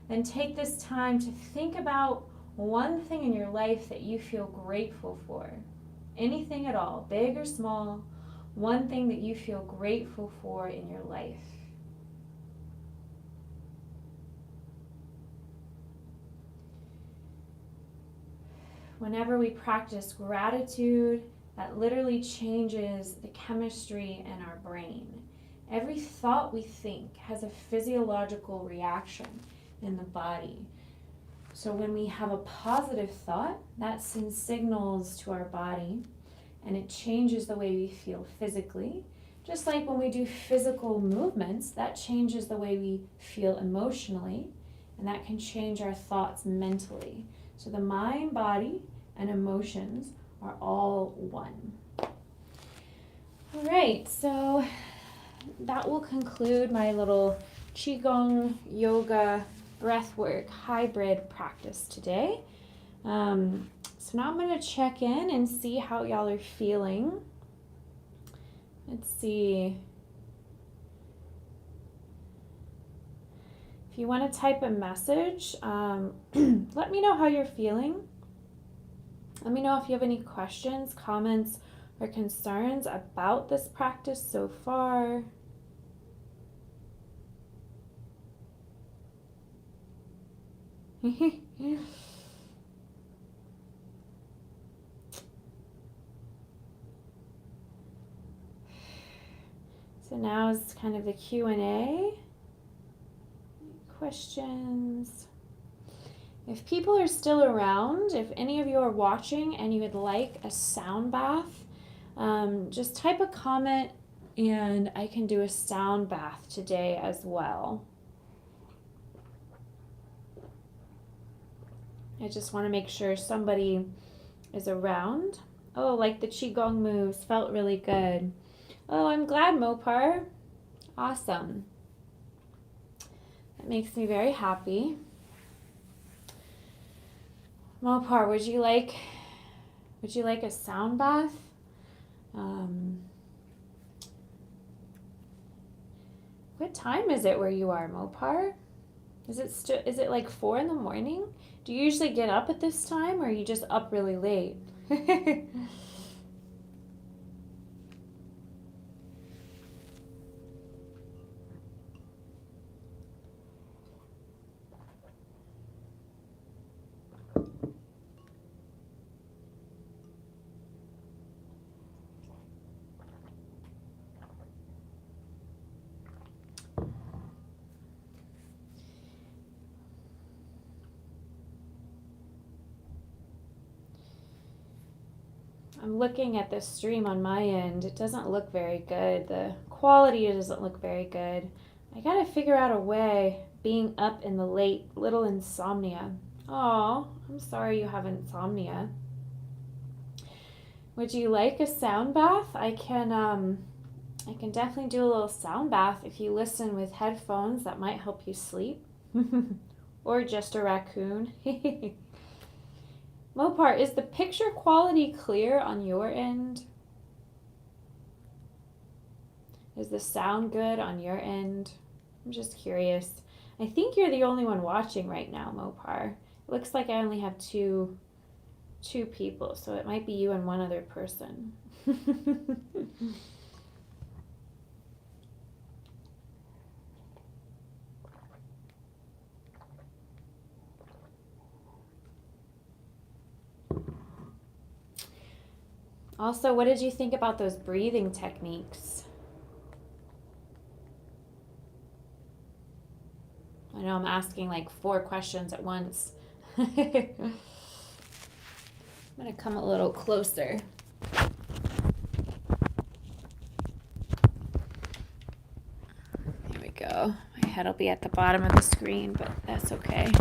Then take this time to think about one thing in your life that you feel grateful for. Anything at all, big or small, one thing that you feel grateful for in your life. Whenever we practice gratitude, that literally changes the chemistry in our brain. Every thought we think has a physiological reaction in the body. So when we have a positive thought, that sends signals to our body, and it changes the way we feel physically. Just like when we do physical movements, that changes the way we feel emotionally, and that can change our thoughts mentally. So the mind, body, and emotions are all one. All right, so that will conclude my little Qigong, yoga, breathwork hybrid practice today. So now I'm going to check in and see how y'all are feeling. Let's see. If you want to type a message, let me know how you're feeling. Let me know if you have any questions, comments, or concerns about this practice so far. So now is kind of the Q&A. Questions. If people are still around, if any of you are watching and you would like a sound bath, just type a comment and I can do a sound bath today as well. I just want to make sure somebody is around. Oh, like the Qigong moves, felt really good. Oh, I'm glad, Mopar. Awesome. That makes me very happy. Mopar, would you like a sound bath? What time is it where you are, Mopar? Is it like 4 in the morning? Do you usually get up at this time, or are you just up really late? I'm looking at this stream on my end. It doesn't look very good. The quality doesn't look very good. I gotta figure out a way, being up in the late, little insomnia. Oh, I'm sorry you have insomnia. Would you like a sound bath? I can definitely do a little sound bath. If you listen with headphones, that might help you sleep. Or just a raccoon. Mopar, is the picture quality clear on your end? Is the sound good on your end? I'm just curious. I think you're the only one watching right now, Mopar. It looks like I only have two people, so it might be you and one other person. Also, what did you think about those breathing techniques? I know I'm asking like 4 questions at once. I'm going to come a little closer. There we go. My head will be at the bottom of the screen, but that's okay.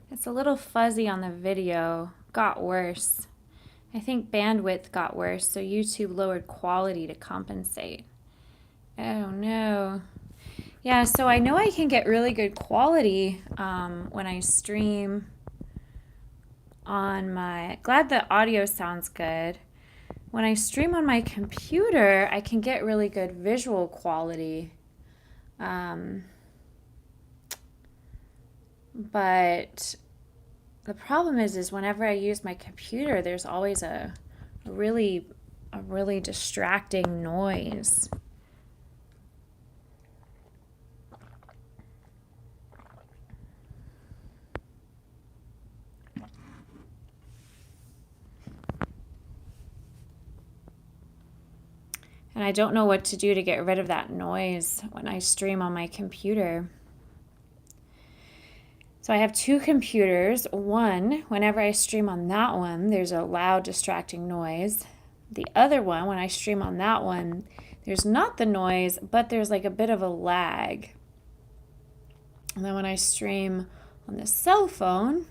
It's a little fuzzy on the video. Got worse. I think bandwidth got worse, so YouTube lowered quality to compensate. Oh no. Yeah, so I know I can get really good quality when I stream on my... Glad the audio sounds good. When I stream on my computer, I can get really good visual quality. But the problem is whenever I use my computer, there's always a really distracting noise. And I don't know what to do to get rid of that noise when I stream on my computer. So I have two computers. One, whenever I stream on that one, there's a loud distracting noise. The other one, when I stream on that one, there's not the noise, but there's like a bit of a lag. And then when I stream on the cell phone,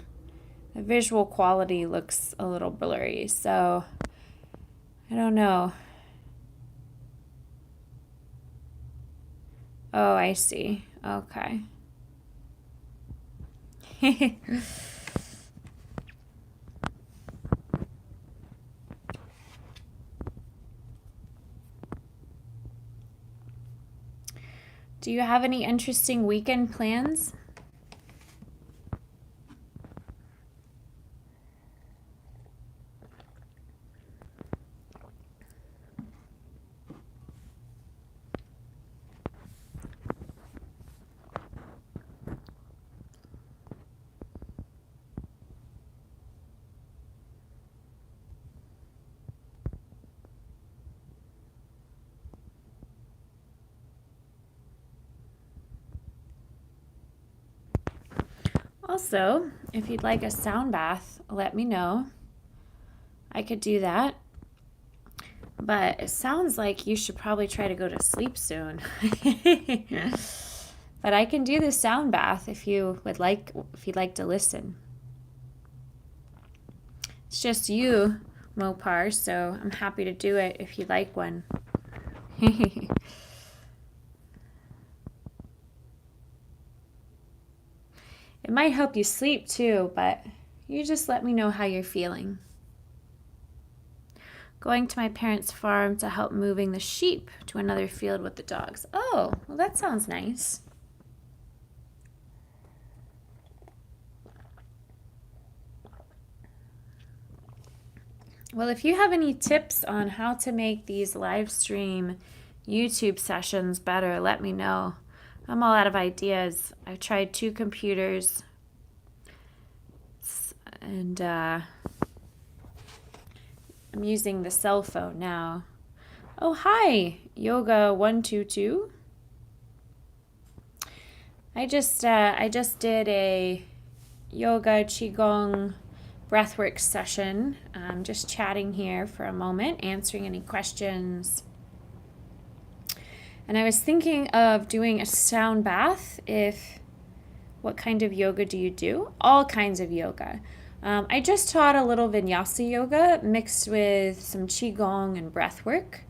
the visual quality looks a little blurry. So I don't know. Oh, I see. Okay. Do you have any interesting weekend plans? Also, if you'd like a sound bath, let me know. I could do that. But it sounds like you should probably try to go to sleep soon. But I can do the sound bath if you'd like to listen. It's just you, Mopar, so I'm happy to do it if you'd like one. It might help you sleep too, but you just let me know how you're feeling. Going to my parents' farm to help moving the sheep to another field with the dogs. Oh, well, that sounds nice. Well, if you have any tips on how to make these live stream YouTube sessions better, let me know. I'm all out of ideas. I've tried 2 computers and I'm using the cell phone now. Oh, hi, Yoga 122. I just did a yoga qigong breathwork session. I'm just chatting here for a moment, answering any questions. And I was thinking of doing a sound bath. What kind of yoga do you do? All kinds of yoga. I just taught a little vinyasa yoga mixed with some qigong and breathwork,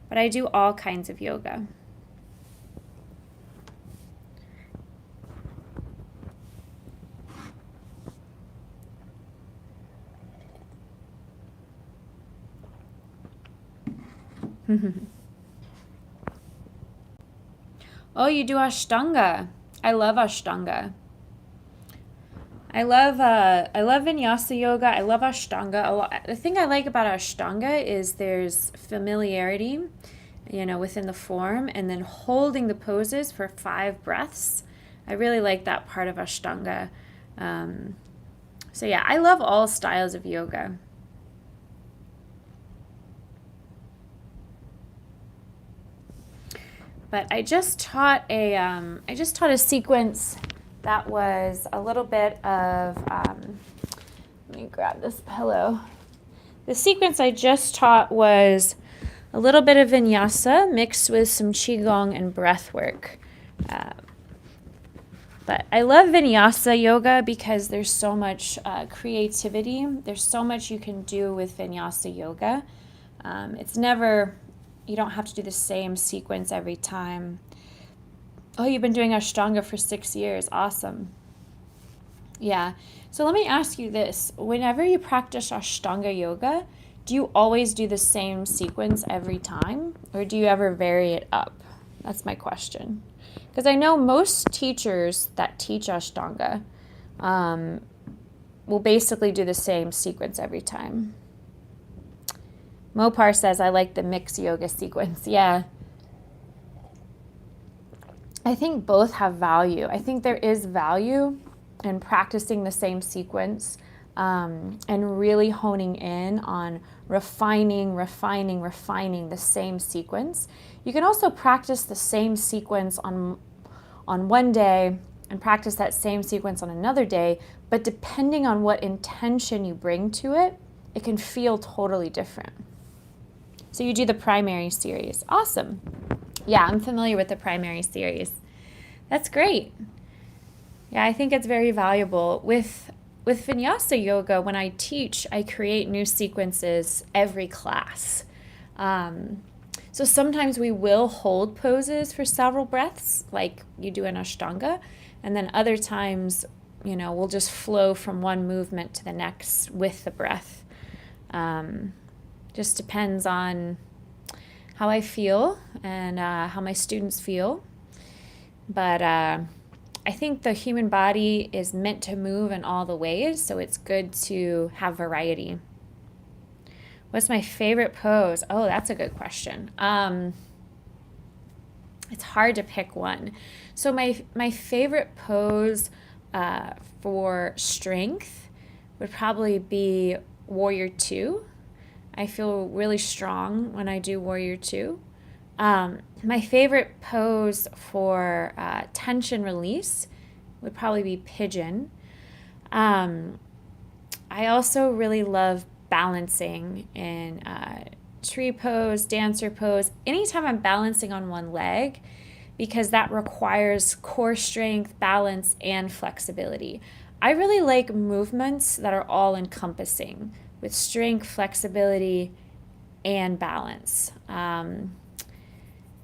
but I do all kinds of yoga. Oh, you do Ashtanga. I love Ashtanga. I love Vinyasa yoga. I love Ashtanga. The thing I like about Ashtanga is there's familiarity, within the form, and then holding the poses for 5 breaths. I really like that part of Ashtanga. So yeah, I love all styles of yoga. But I just taught a sequence that was a little bit of, let me grab this pillow. The sequence I just taught was a little bit of vinyasa mixed with some qigong and breath work. But I love vinyasa yoga because there's so much creativity. There's so much you can do with vinyasa yoga. You don't have to do the same sequence every time. Oh, you've been doing Ashtanga for 6 years. Awesome. Yeah. So let me ask you this. Whenever you practice Ashtanga yoga, do you always do the same sequence every time? Or do you ever vary it up? That's my question. Because I know most teachers that teach Ashtanga will basically do the same sequence every time. Mopar says, I like the mixed yoga sequence. Yeah. I think both have value. I think there is value in practicing the same sequence and really honing in on refining the same sequence. You can also practice the same sequence on one day and practice that same sequence on another day, but depending on what intention you bring to it, it can feel totally different. So you do the primary series. Awesome. Yeah, I'm familiar with the primary series. That's great. Yeah, I think it's very valuable. With Vinyasa Yoga, when I teach, I create new sequences every class. So sometimes we will hold poses for several breaths, like you do in Ashtanga, and then other times, we'll just flow from one movement to the next with the breath. Just depends on how I feel and how my students feel. But I think the human body is meant to move in all the ways, so it's good to have variety. What's my favorite pose? Oh, that's a good question. It's hard to pick one. So my favorite pose for strength would probably be Warrior Two. I feel really strong when I do Warrior Two. My favorite pose for tension release would probably be Pigeon. I also really love balancing in tree pose, dancer pose, anytime I'm balancing on one leg, because that requires core strength, balance, and flexibility. I really like movements that are all encompassing with strength, flexibility, and balance.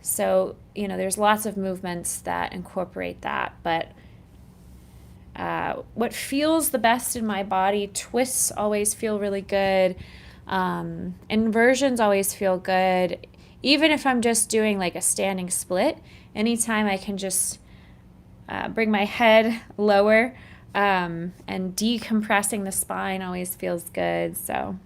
So, there's lots of movements that incorporate that, but what feels the best in my body, twists always feel really good. Inversions always feel good. Even if I'm just doing like a standing split, anytime I can just bring my head lower and decompressing the spine always feels good. So,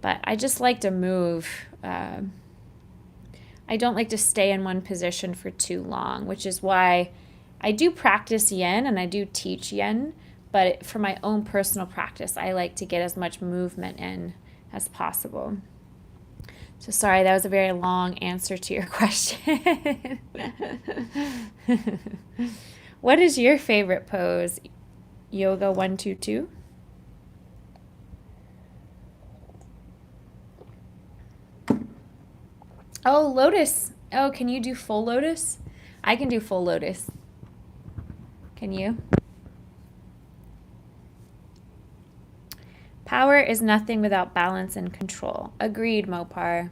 but I just like to move. I don't like to stay in one position for too long, which is why I do practice yin and I do teach yin, but for my own personal practice, I like to get as much movement in as possible. So sorry, that was a very long answer to your question. What is your favorite pose? Yoga 122? Oh, lotus. Oh, can you do full lotus? I can do full lotus. Can you? Power is nothing without balance and control. Agreed, Mopar.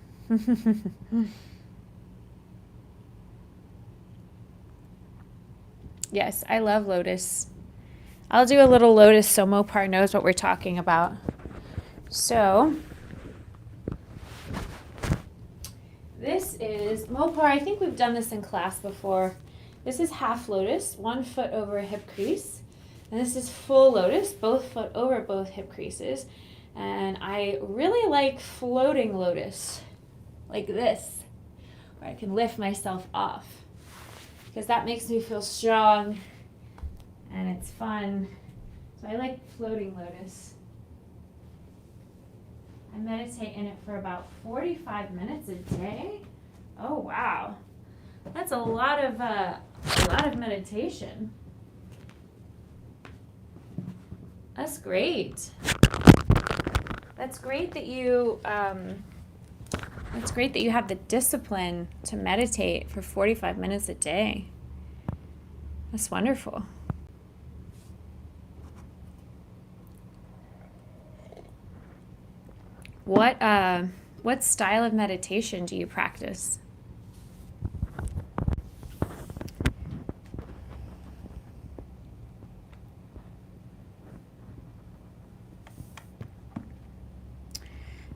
Yes, I love lotus. I'll do a little lotus so Mopar knows what we're talking about. So, this is, Mopar, I think we've done this in class before. This is half lotus, 1 foot over a hip crease. And this is full lotus, both foot over both hip creases. And I really like floating lotus, like this, where I can lift myself off. Because that makes me feel strong and it's fun. So I like floating lotus. I meditate in it for about 45 minutes a day. Oh wow, that's a lot of meditation. That's great. That's great that you. That's great that you have the discipline to meditate for 45 minutes a day. That's wonderful. What style of meditation do you practice?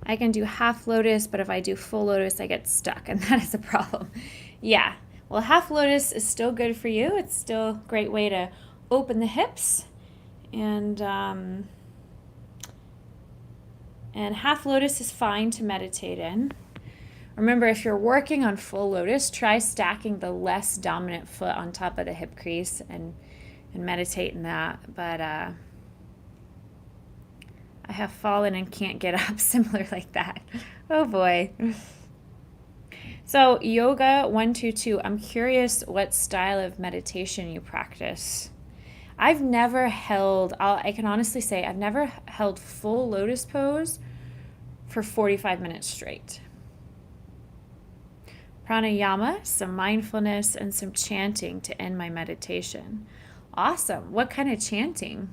I can do half lotus, but if I do full lotus, I get stuck, and that is a problem. Yeah, well, half lotus is still good for you. It's still a great way to open the hips, and half lotus is fine to meditate in. Remember, if you're working on full lotus, try stacking the less dominant foot on top of the hip crease and meditate in that. But I have fallen and can't get up, similar like that. Oh boy. So, yoga 122, I'm curious what style of meditation you practice. I've never held, I can honestly say, I've never held full lotus pose for 45 minutes straight. Pranayama, some mindfulness, and some chanting to end my meditation. Awesome. What kind of chanting?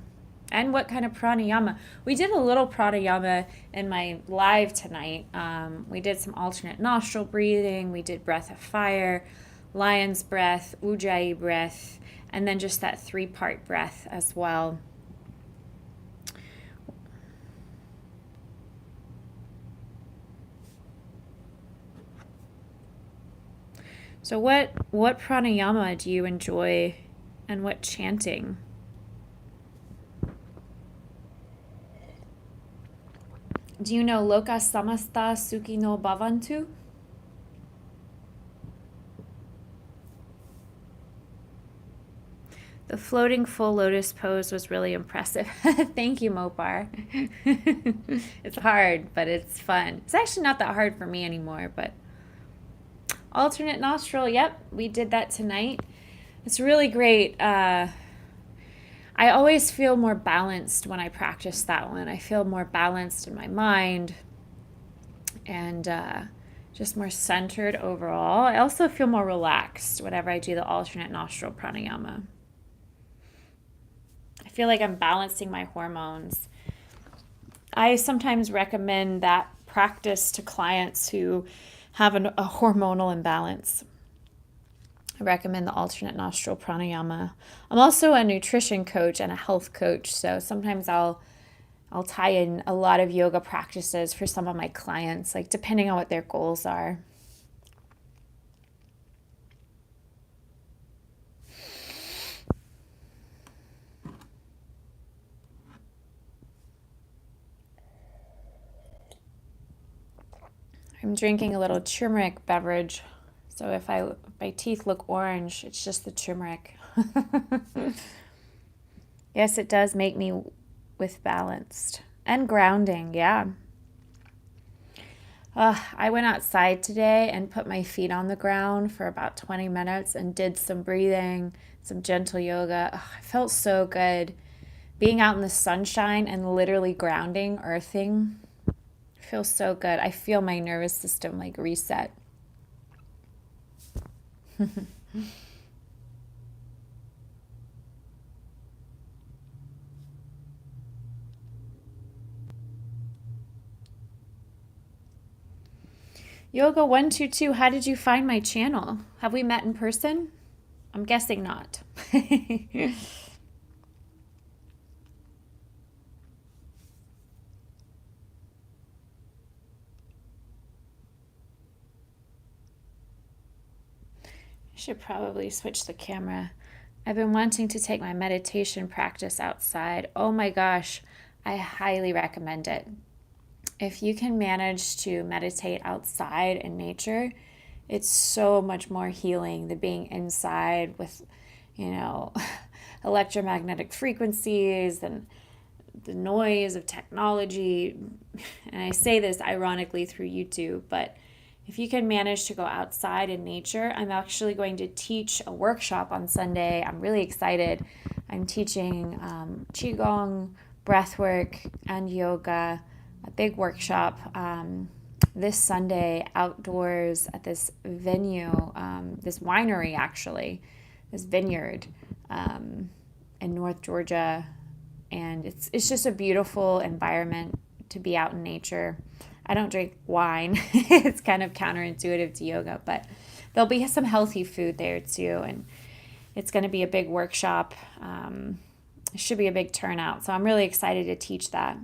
And what kind of pranayama? We did a little pranayama in my live tonight. We did some alternate nostril breathing. We did breath of fire, lion's breath, ujjayi breath, and then just that 3-part breath as well. So what pranayama do you enjoy, and what chanting? Do you know Loka Samasta Sukhino Bhavantu? The floating full lotus pose was really impressive. Thank you, Mopar. It's hard, but it's fun. It's actually not that hard for me anymore, but alternate nostril, yep, we did that tonight. It's really great. I always feel more balanced when I practice that one. I feel more balanced in my mind and just more centered overall. I also feel more relaxed whenever I do the alternate nostril pranayama. I feel like I'm balancing my hormones. I sometimes recommend that practice to clients who have a hormonal imbalance. I recommend the alternate nostril pranayama. I'm also a nutrition coach and a health coach, so sometimes I'll tie in a lot of yoga practices for some of my clients, like depending on what their goals are. I'm drinking a little turmeric beverage. So if my teeth look orange, it's just the turmeric. Yes, it does make me with balanced and grounding, yeah. I went outside today and put my feet on the ground for about 20 minutes and did some breathing, some gentle yoga. I felt so good. Being out in the sunshine and literally grounding, earthing, feels so good. I feel my nervous system like reset. Yoga 122, how did you find my channel? Have we met in person? I'm guessing not. Should probably switch the camera. I've been wanting to take my meditation practice outside. Oh my gosh, I highly recommend it. If you can manage to meditate outside in nature, it's so much more healing than being inside with, electromagnetic frequencies and the noise of technology. And I say this ironically through YouTube, but if you can manage to go outside in nature, I'm actually going to teach a workshop on Sunday. I'm really excited. I'm teaching Qigong, Breathwork, and yoga, a big workshop this Sunday outdoors at this venue, this winery actually, this vineyard in North Georgia. And it's just a beautiful environment to be out in nature. I don't drink wine. It's kind of counterintuitive to yoga, but there'll be some healthy food there too. And it's going to be a big workshop. It should be a big turnout. So I'm really excited to teach that.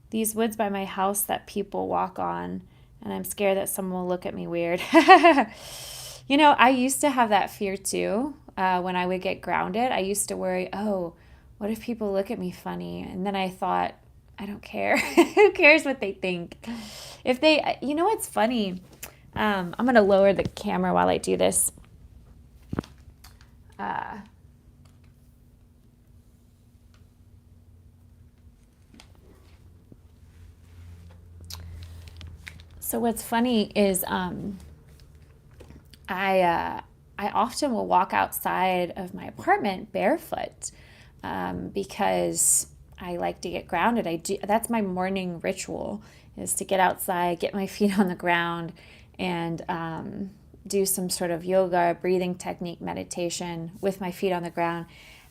These woods by my house that people walk on, and I'm scared that someone will look at me weird. I used to have that fear too. When I would get grounded, I used to worry, oh, what if people look at me funny? And then I thought, I don't care. Who cares what they think? If they, what's funny? I'm going to lower the camera while I do this. So what's funny is I I often will walk outside of my apartment barefoot because I like to get grounded. I do. That's my morning ritual, is to get outside, get my feet on the ground, and do some sort of yoga, breathing technique, meditation with my feet on the ground.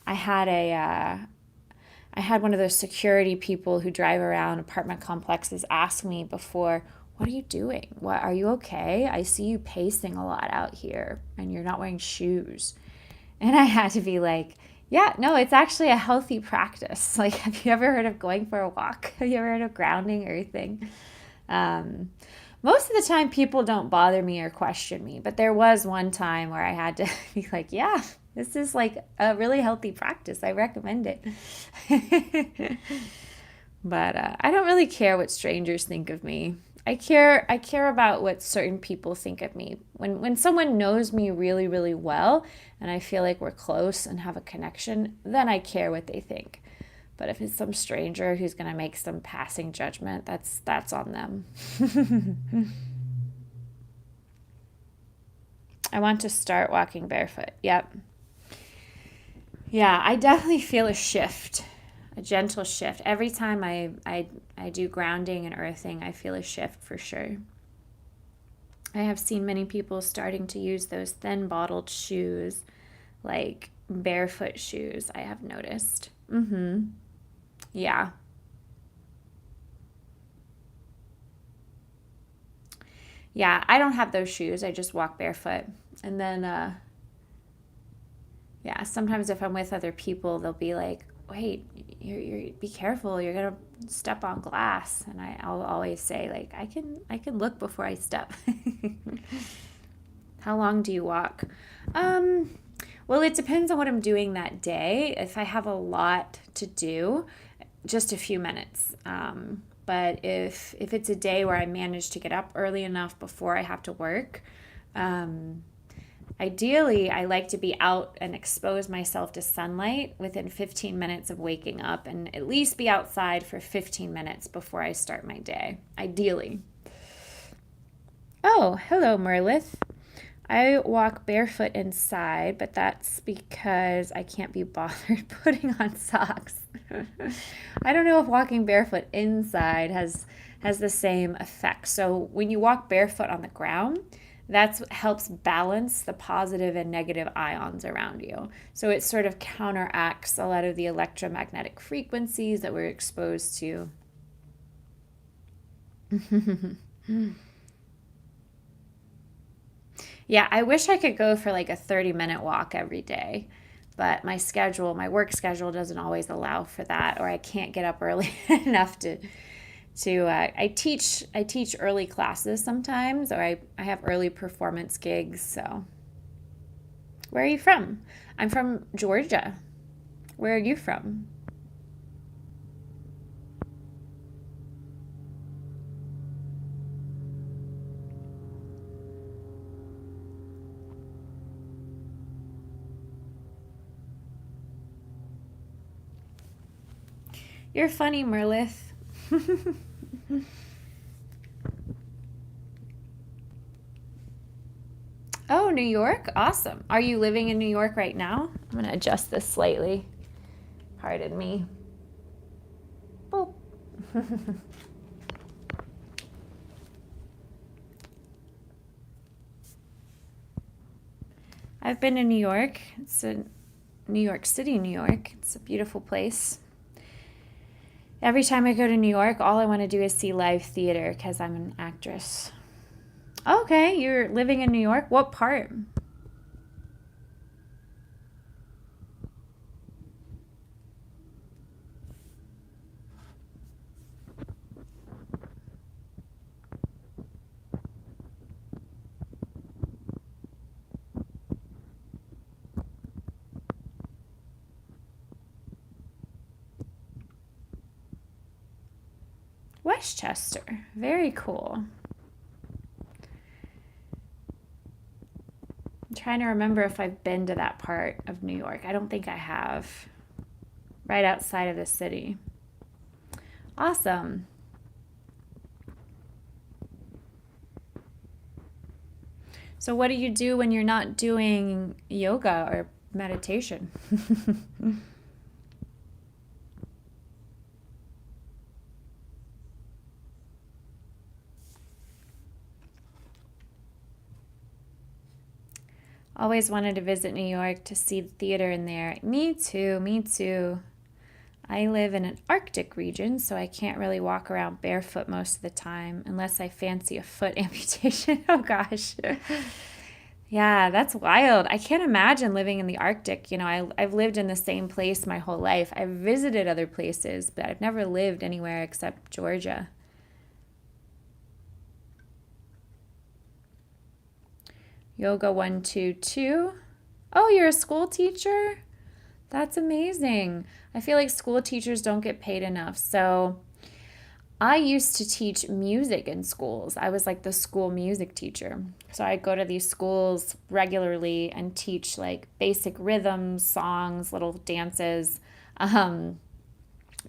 I had I had one of those security people who drive around apartment complexes ask me before, "What are you doing? What, are you okay? I see you pacing a lot out here and you're not wearing shoes." And I had to be like, "Yeah, no, it's actually a healthy practice. Like, have you ever heard of going for a walk? Have you ever heard of grounding or anything?" Um, Most of the time, people don't bother me or question me, but there was one time where I had to be like, "Yeah, this is like a really healthy practice. I recommend it." But I don't really care what strangers think of me. I care about what certain people think of me. When someone knows me really, really well and I feel like we're close and have a connection, then I care what they think. But if it's some stranger who's going to make some passing judgment, that's on them. I want to start walking barefoot. Yep. Yeah, I definitely feel a shift, a gentle shift. Every time I do grounding and earthing, I feel a shift for sure. I have seen many people starting to use those thin bottled shoes, like barefoot shoes, I have noticed. Mm-hmm. Yeah. Yeah, I don't have those shoes. I just walk barefoot. And then yeah, sometimes if I'm with other people, they'll be like, "Wait, you're be careful. You're gonna step on glass." And I'll always say like, I can look before I step." How long do you walk? Um, well, it depends on what I'm doing that day. If I have a lot to do, just a few minutes. But if it's a day where I manage to get up early enough before I have to work, um, ideally, I like to be out and expose myself to sunlight within 15 minutes of waking up and at least be outside for 15 minutes before I start my day. Ideally. Oh, hello, Merlith. I walk barefoot inside, but that's because I can't be bothered putting on socks. I don't know if walking barefoot inside has the same effect. So when you walk barefoot on the ground, that's what helps balance the positive and negative ions around you. So it sort of counteracts a lot of the electromagnetic frequencies that we're exposed to. Yeah, I wish I could go for like a 30-minute walk every day, but my work schedule doesn't always allow for that, or I can't get up early enough to I teach early classes sometimes, or I have early performance gigs. So, where are you from? I'm from Georgia. Where are you from? You're funny, Merlith. Oh, New York? Awesome. Are you living in New York right now? I'm going to adjust this slightly. Pardon me. Boop. I've been in New York. It's in New York City, New York. It's a beautiful place. Every time I go to New York, all I want to do is see live theater because I'm an actress. Okay, you're living in New York? What part? Westchester. Very cool. I'm trying to remember if I've been to that part of New York. I don't think I have. Right outside of the city. Awesome. So what do you do when you're not doing yoga or meditation? Always wanted to visit New York to see the theater in there. Me too, me too. I live in an Arctic region, so I can't really walk around barefoot most of the time unless I fancy a foot amputation. Oh gosh. Yeah, that's wild. I can't imagine living in the Arctic. I've lived in the same place my whole life. I've visited other places, but I've never lived anywhere except Georgia. Yoga 122. Oh, you're a school teacher? That's amazing. I feel like school teachers don't get paid enough. So I used to teach music in schools. I was like the school music teacher. So I'd go to these schools regularly and teach like basic rhythms, songs, little dances. Um,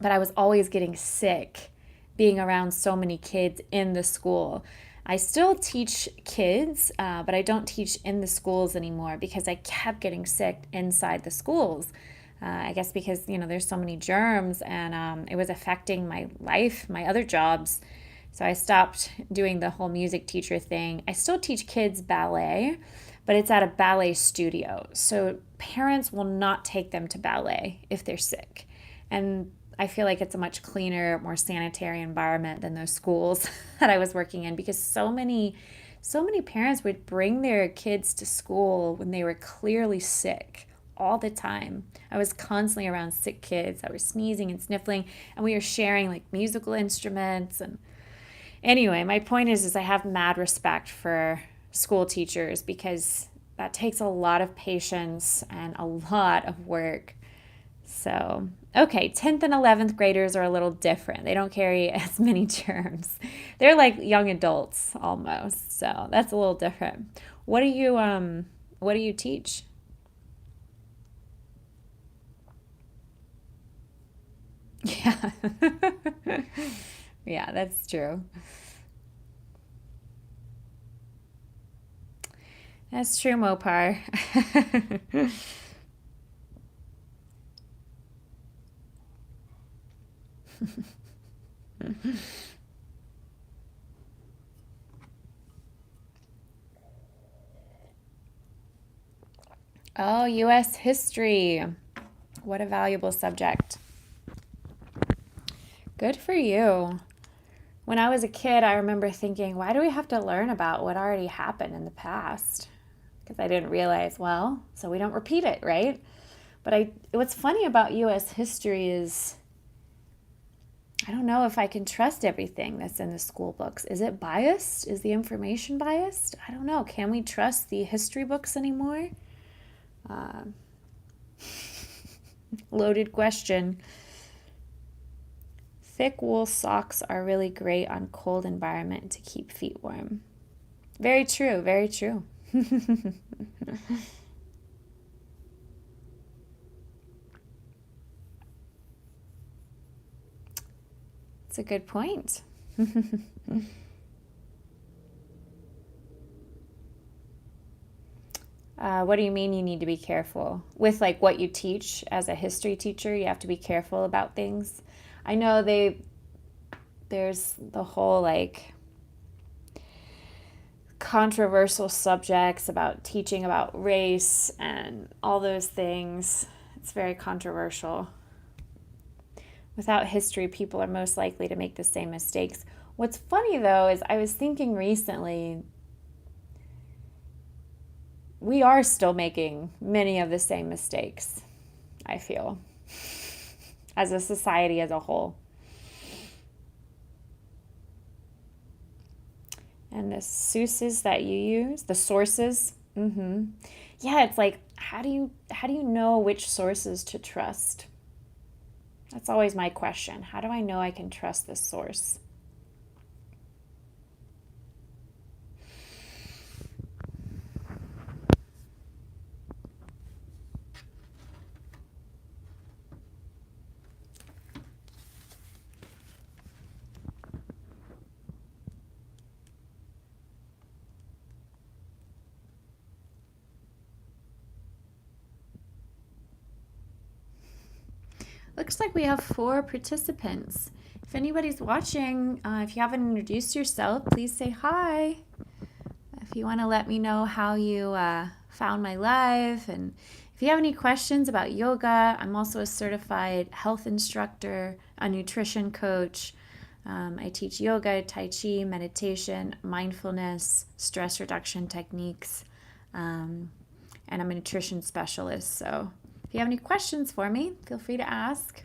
but I was always getting sick being around so many kids in the school. I still teach kids, but I don't teach in the schools anymore because I kept getting sick inside the schools. I guess because, there's so many germs and it was affecting my life, my other jobs. So I stopped doing the whole music teacher thing. I still teach kids ballet, but it's at a ballet studio. So parents will not take them to ballet if they're sick. And I feel like it's a much cleaner, more sanitary environment than those schools that I was working in because so many parents would bring their kids to school when they were clearly sick all the time. I was constantly around sick kids that were sneezing and sniffling, and we were sharing like musical instruments. And anyway, my point is I have mad respect for school teachers because that takes a lot of patience and a lot of work. So, okay, 10th and 11th graders are a little different. They don't carry as many germs. They're like young adults almost. So, that's a little different. What do you teach? Yeah. Yeah, that's true. That's true, Mopar. Oh, US history. What a valuable subject. Good for you. When I was a kid, I remember thinking, why do we have to learn about what already happened in the past? Because I didn't realize, well, so we don't repeat it, right? But what's funny about US history is I don't know if I can trust everything that's in the school books. Is it biased? Is the information biased? I don't know. Can we trust the history books anymore? Uh, Loaded question. Thick wool socks are really great on cold environment to keep feet warm. Very true, very true. It's a good point. What do you mean you need to be careful? With like what you teach as a history teacher, you have to be careful about things. I know there's the whole like controversial subjects about teaching about race and all those things. It's very controversial. Without history, people are most likely to make the same mistakes. What's funny though is I was thinking recently, we are still making many of the same mistakes, I feel, as a society as a whole. And the sources that you use, the sources, yeah, it's like how do you know which sources to trust? That's always my question. How do I know I can trust this source? Looks like we have 4 participants. If anybody's watching, if you haven't introduced yourself, please say hi. If you want to let me know how you found my live, and if you have any questions about yoga, I'm also a certified health instructor, a nutrition coach. I teach yoga, Tai Chi, meditation, mindfulness, stress reduction techniques, and I'm a nutrition specialist. So if you have any questions for me, feel free to ask.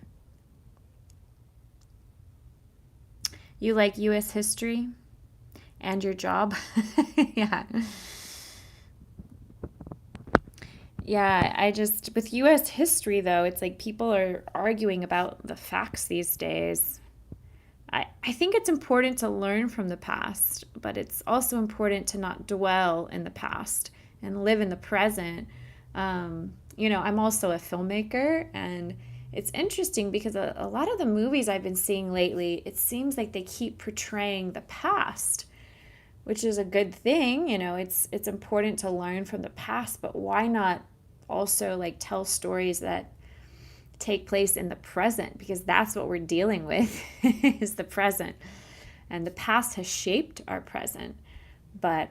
You like U.S. history and your job? Yeah. Yeah, with U.S. history, though, it's like people are arguing about the facts these days. I think it's important to learn from the past, but it's also important to not dwell in the past and live in the present. I'm also a filmmaker, and it's interesting because a lot of the movies I've been seeing lately, it seems like they keep portraying the past, which is a good thing. It's important to learn from the past, but why not also like tell stories that take place in the present, because that's what we're dealing with is the present, and the past has shaped our present. But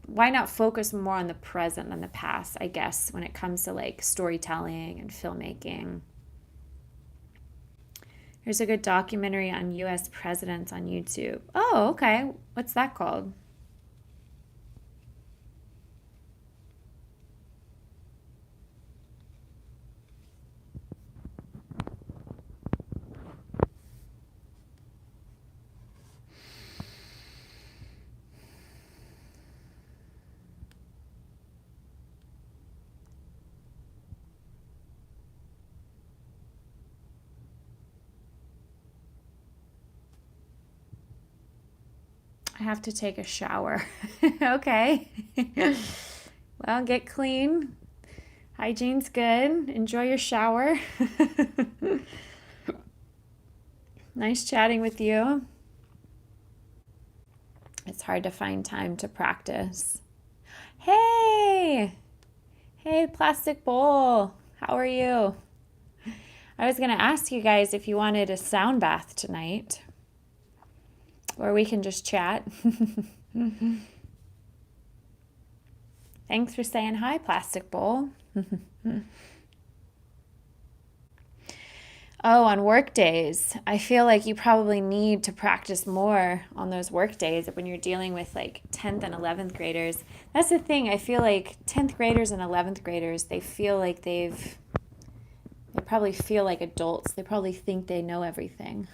why not focus more on the present than the past, I guess, when it comes to like storytelling and filmmaking. There's a good documentary on US presidents on YouTube. Oh, okay. What's that called? I have to take a shower. Okay. Well, get clean. Hygiene's good. Enjoy your shower. Nice chatting with you. It's hard to find time to practice. Hey! Hey, plastic bowl. How are you? I was going to ask you guys if you wanted a sound bath tonight, or we can just chat. Thanks for saying hi, plastic bowl. Oh, on work days, I feel like you probably need to practice more on those work days when you're dealing with like 10th and 11th graders. That's the thing. I feel like 10th graders and 11th graders, they probably feel like adults. They probably think they know everything.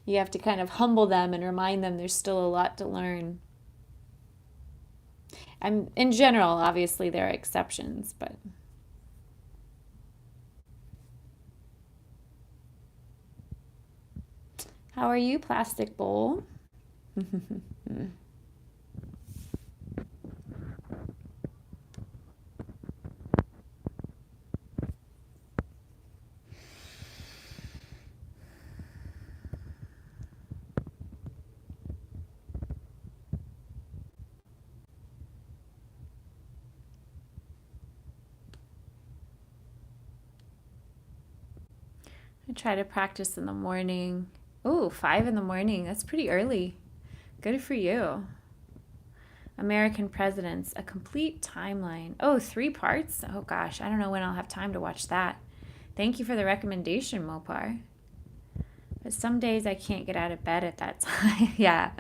You have to kind of humble them and remind them there's still a lot to learn. In general, obviously, there are exceptions, but how are you, plastic bowl? I try to practice in the morning. Oh, 5 in the morning. That's pretty early. Good for you. American Presidents, a complete timeline. Oh, 3 parts? Oh gosh, I don't know when I'll have time to watch that. Thank you for the recommendation, Mopar. But some days I can't get out of bed at that time. Yeah,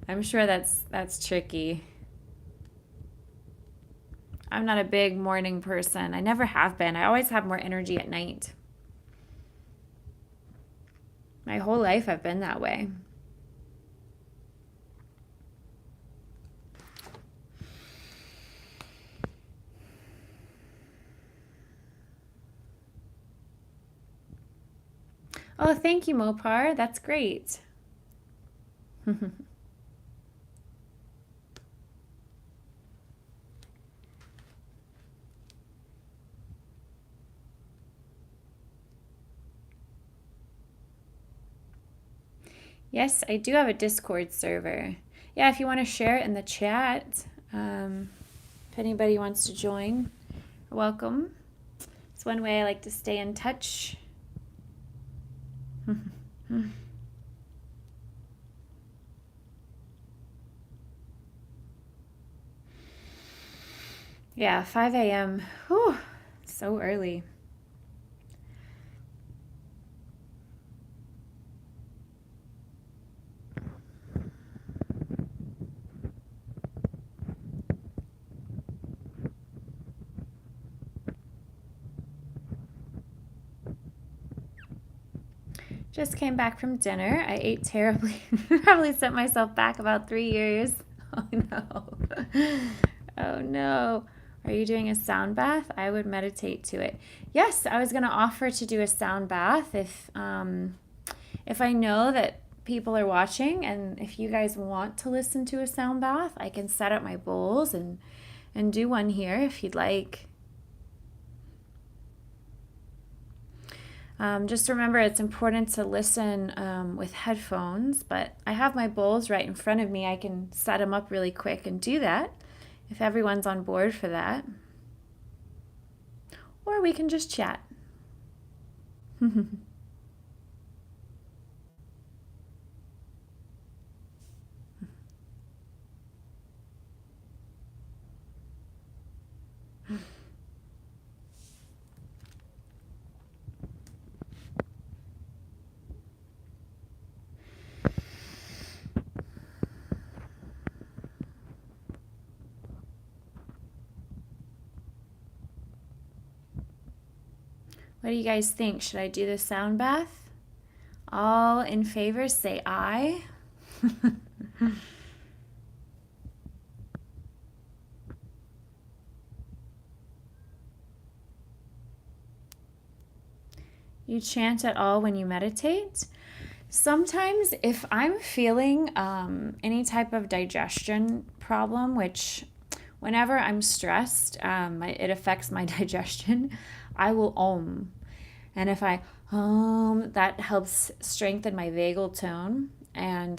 I'm sure that's tricky. I'm not a big morning person. I never have been. I always have more energy at night. My whole life I've been that way. Oh, thank you, Mopar. That's great. Yes, I do have a Discord server. Yeah, if you want to share it in the chat, if anybody wants to join, welcome. It's one way I like to stay in touch. Yeah, 5 a.m. Whew, so early. Just came back from dinner. I ate terribly. Probably set myself back about 3 years. Oh no. Oh no. Are you doing a sound bath? I would meditate to it. Yes, I was going to offer to do a sound bath if I know that people are watching, and if you guys want to listen to a sound bath, I can set up my bowls and do one here if you'd like. Just remember, it's important to listen with headphones, but I have my bowls right in front of me. I can set them up really quick and do that if everyone's on board for that. Or we can just chat. What do you guys think? Should I do the sound bath? All in favor, say aye. You chant at all when you meditate? Sometimes if I'm feeling any type of digestion problem, which whenever I'm stressed, it affects my digestion, I will om. And if I that helps strengthen my vagal tone, and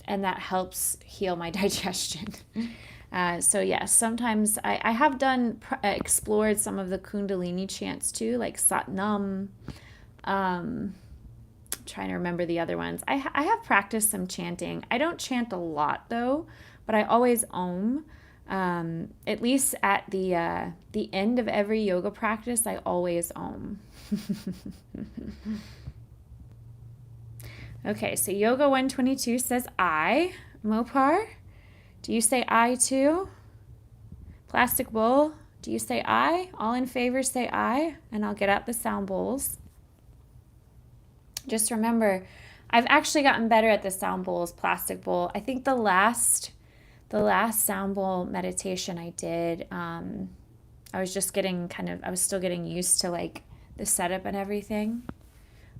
that helps heal my digestion. So yes, sometimes I have explored some of the Kundalini chants too, like Sat Nam. Trying to remember the other ones. I have practiced some chanting. I don't chant a lot though, but I always om. At least at the end of every yoga practice, I always om. Okay, so Yoga 122 says I. Mopar, do you say I too? Plastic bowl, do you say I? All in favor say I, and I'll get out the sound bowls. Just remember, I've actually gotten better at the sound bowls, plastic bowl. I think the last sound bowl meditation I did, I was still getting used to like the setup and everything.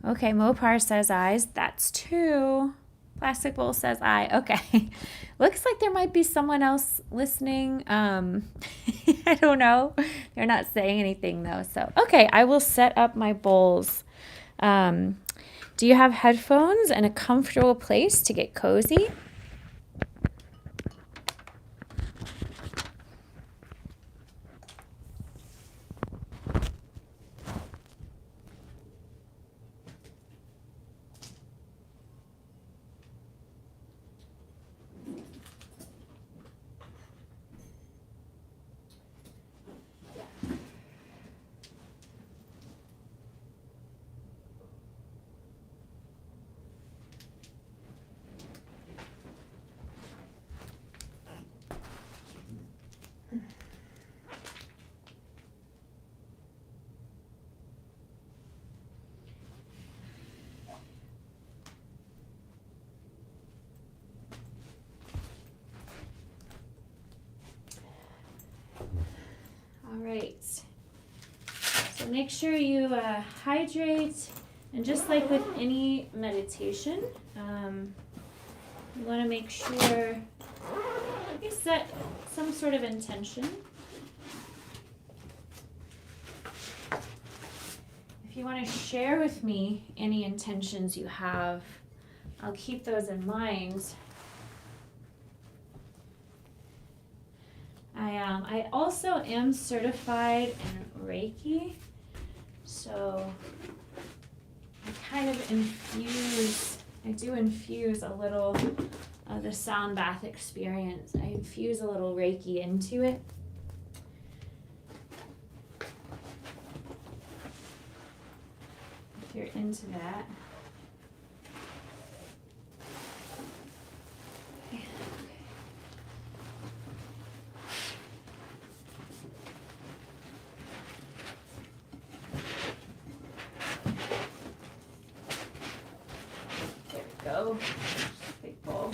Okay, Mopar says eyes. That's 2. Plastic bowl says I. Okay. Looks like there might be someone else listening. I don't know. They're not saying anything though. So, okay, I will set up my bowls. Do you have headphones and a comfortable place to get cozy? All right, so make sure you hydrate, and just like with any meditation, you want to make sure you set some sort of intention. If you want to share with me any intentions you have, I'll keep those in mind. I I also am certified in Reiki, so I kind of infuse a little of the sound bath experience. I infuse a little Reiki into it. If you're into that. Go. Big bowl.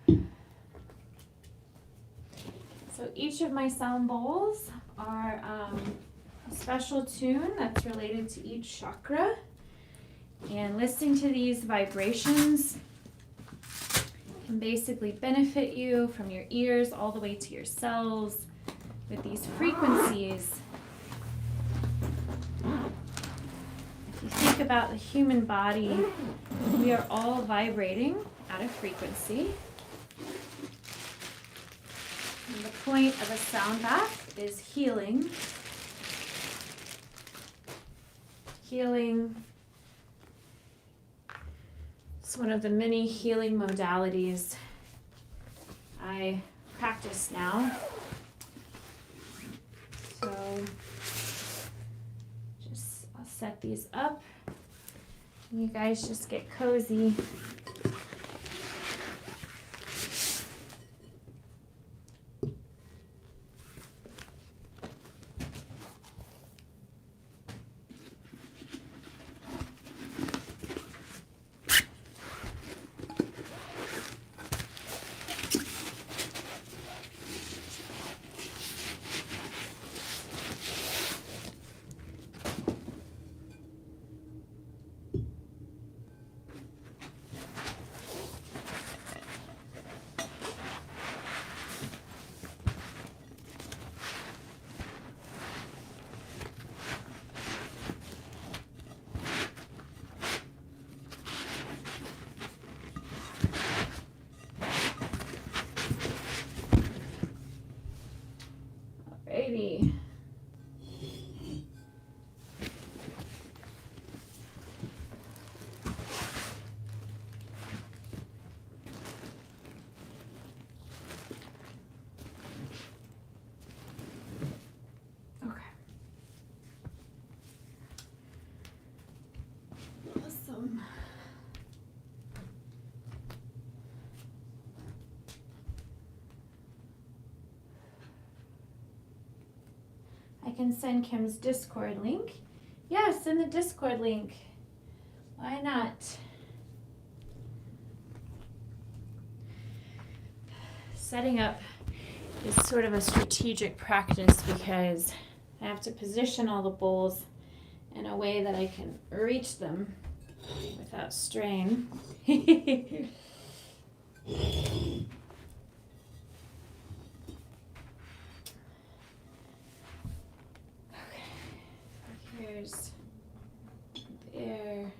Okay. So each of my sound bowls are a special tune that's related to each chakra. And listening to these vibrations can basically benefit you from your ears all the way to your cells with these frequencies. If you think about the human body, we are all vibrating at a frequency. And the point of a sound bath is healing. Healing is one of the many healing modalities I practice now. So I'll set these up. And you guys just get cozy. Alrighty. Okay. Awesome. I can send Kim's Discord link. Yeah, send the Discord link. Why not? Setting up is sort of a strategic practice because I have to position all the bowls in a way that I can reach them without strain. Here's there.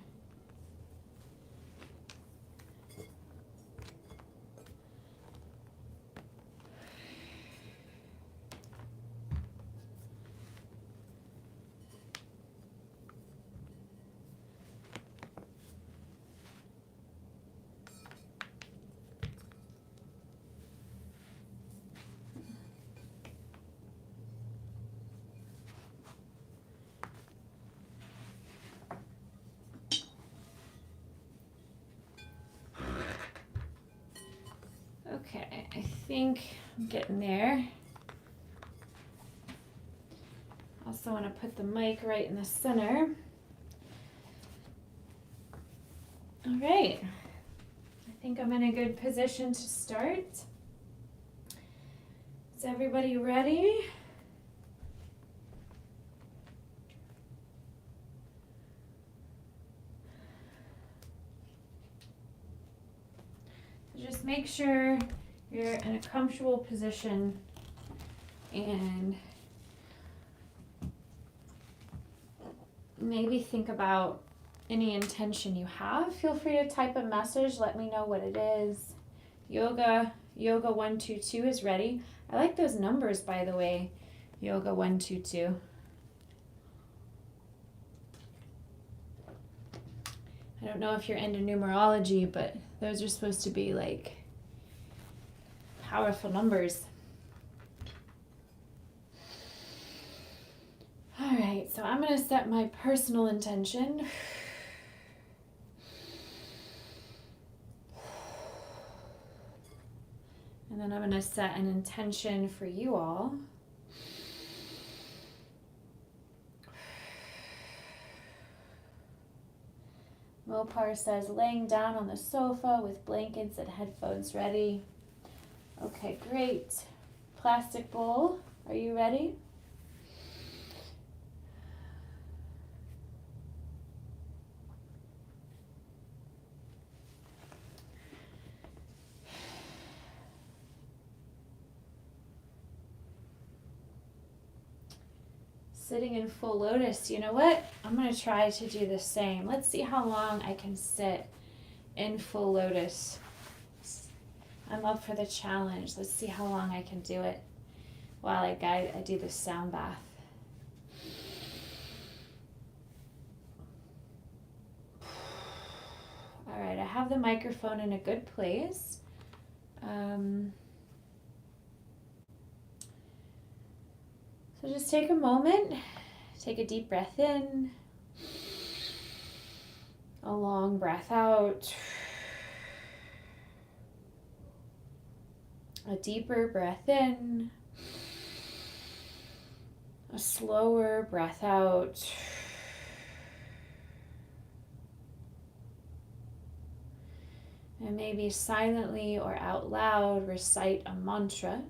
Okay, I think I'm getting there. Also want to put the mic right in the center. All right, I think I'm in a good position to start. Is everybody ready? Just make sure you're in a comfortable position and maybe think about any intention you have. Feel free to type a message, let me know what it is. Yoga 122 is ready. I like those numbers, by the way. Yoga 122. I don't know if you're into numerology, but those are supposed to be like powerful numbers. All right, so I'm going to set my personal intention. And then I'm going to set an intention for you all. Mopar says, laying down on the sofa with blankets and headphones ready. Okay, great. Plastic bowl, are you ready? Sitting in full lotus. You know what? I'm going to try to do the same. Let's see how long I can sit in full lotus. I'm up for the challenge. Let's see how long I can do it while I do the sound bath. All right, I have the microphone in a good place. So just take a moment, take a deep breath in, a long breath out, a deeper breath in, a slower breath out, and maybe silently or out loud recite a mantra.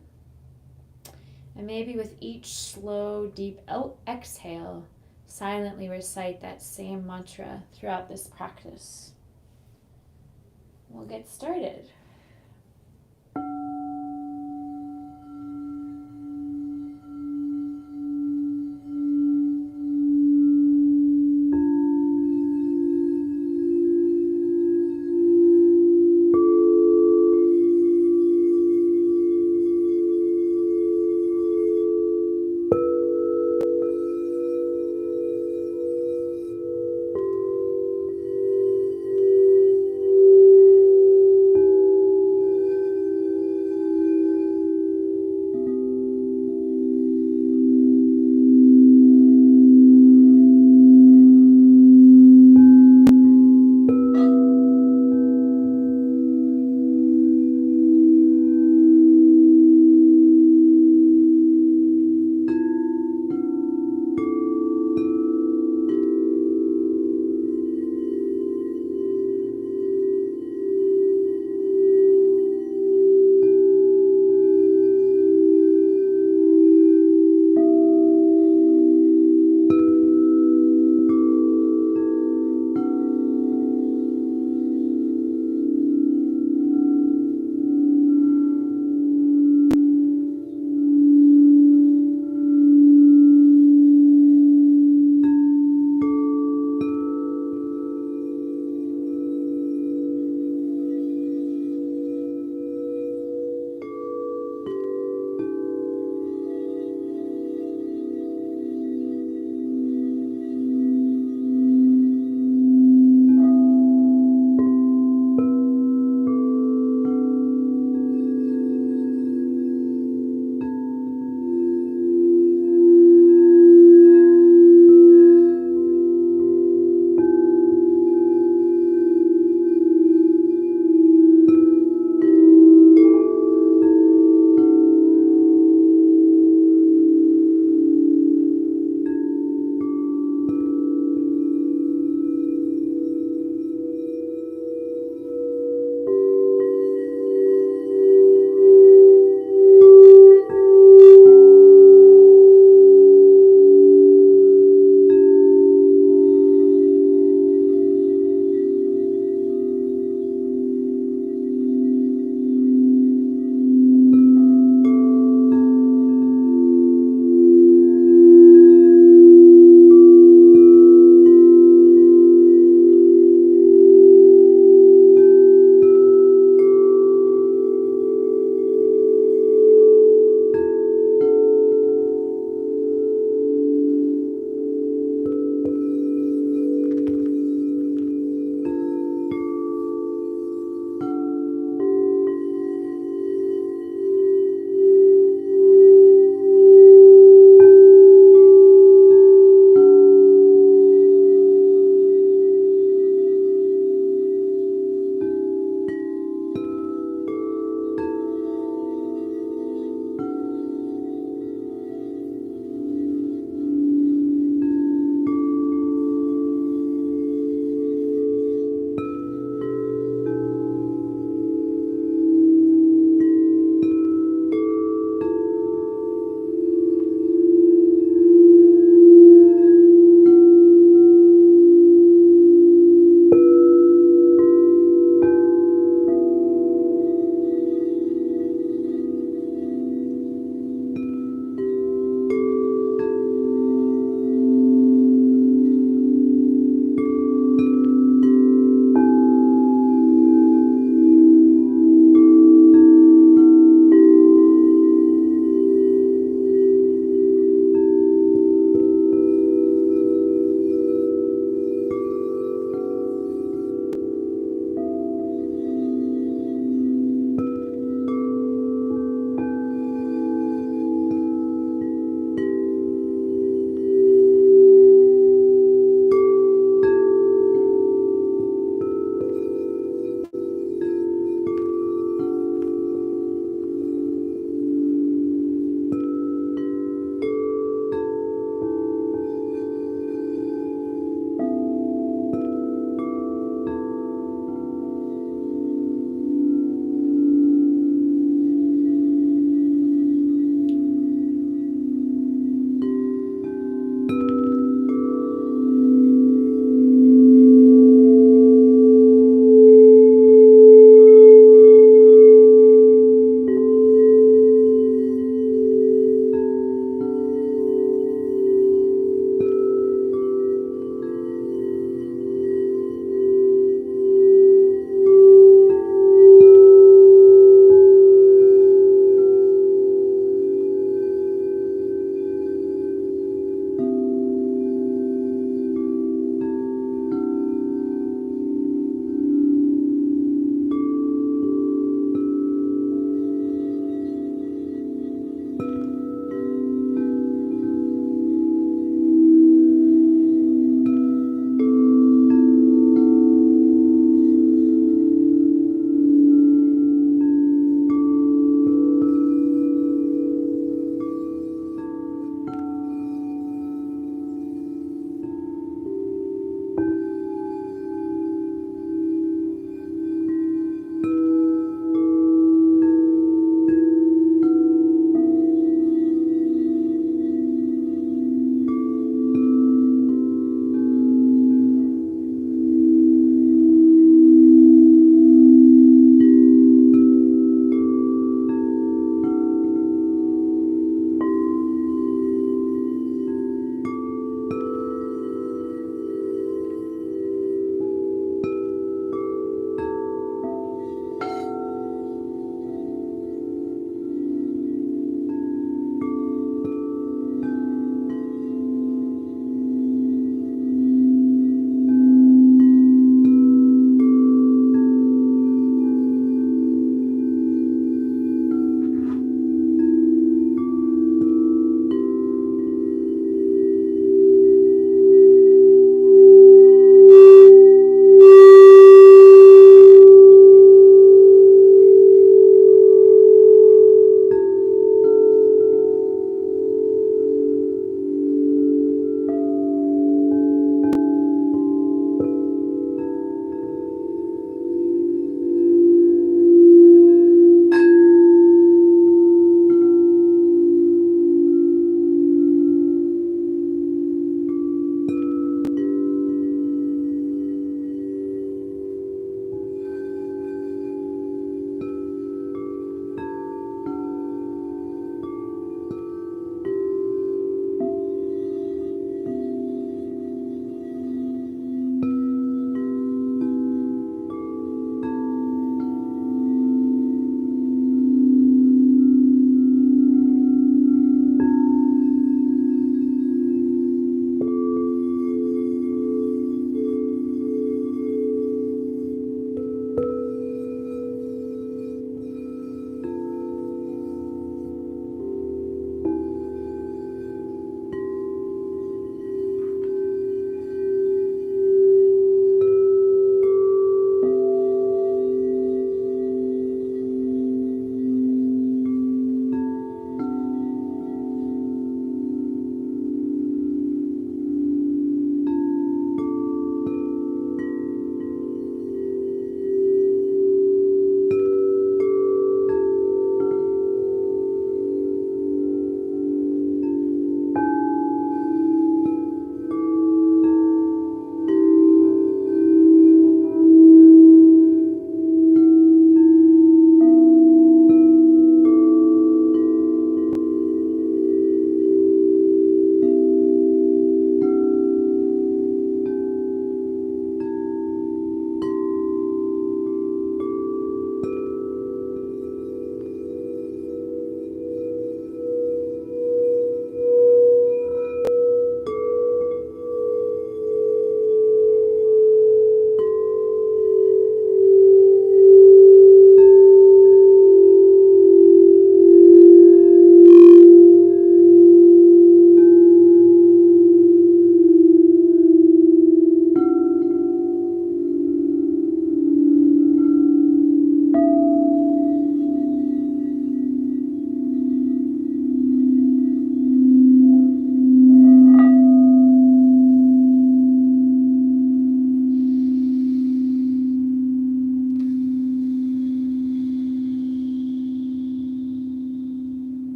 And maybe with each slow, deep exhale, silently recite that same mantra throughout this practice. We'll get started.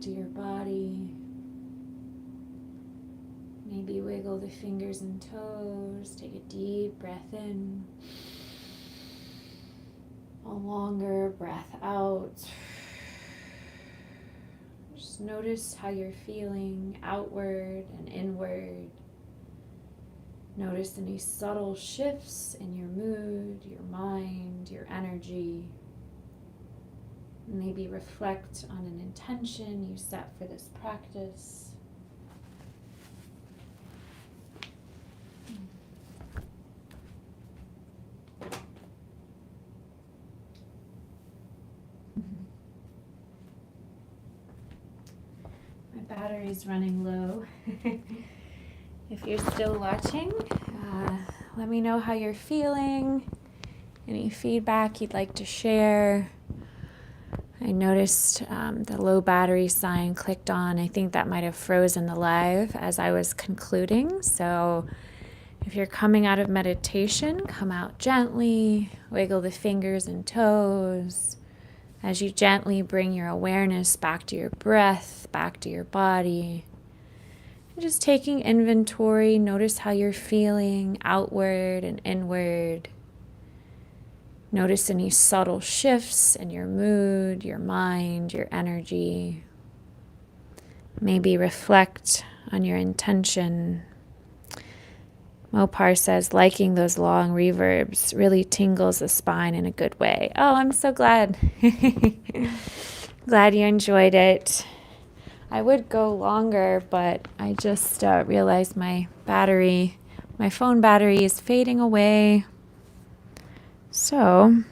to your body. Maybe wiggle the fingers and toes. Take a deep breath in. A longer breath out. Just notice how you're feeling outward and inward. Notice any subtle shifts in your mood, your mind, your energy. Maybe reflect on an intention you set for this practice. My battery's running low. If you're still watching, let me know how you're feeling. Any feedback you'd like to share. I noticed the low battery sign clicked on. I think that might have frozen the live as I was concluding. So if you're coming out of meditation, come out gently, wiggle the fingers and toes. As you gently bring your awareness back to your breath, back to your body. And just taking inventory, notice how you're feeling outward and inward. Notice any subtle shifts in your mood, your mind, your energy. Maybe reflect on your intention. Mopar says, liking those long reverbs really tingles the spine in a good way. Oh, I'm so glad. Glad you enjoyed it. I would go longer, but I just realized my phone battery is fading away. So,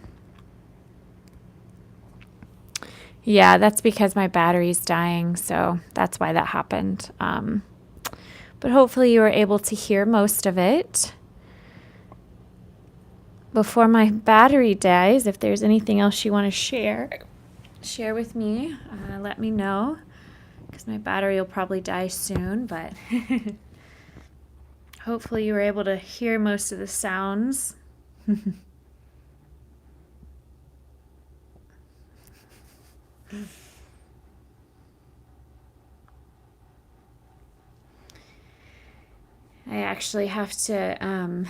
yeah, that's because my battery's dying, so that's why that happened. But hopefully you were able to hear most of it. Before my battery dies, if there's anything else you want to share with me, let me know, because my battery will probably die soon, but hopefully you were able to hear most of the sounds. I actually have to,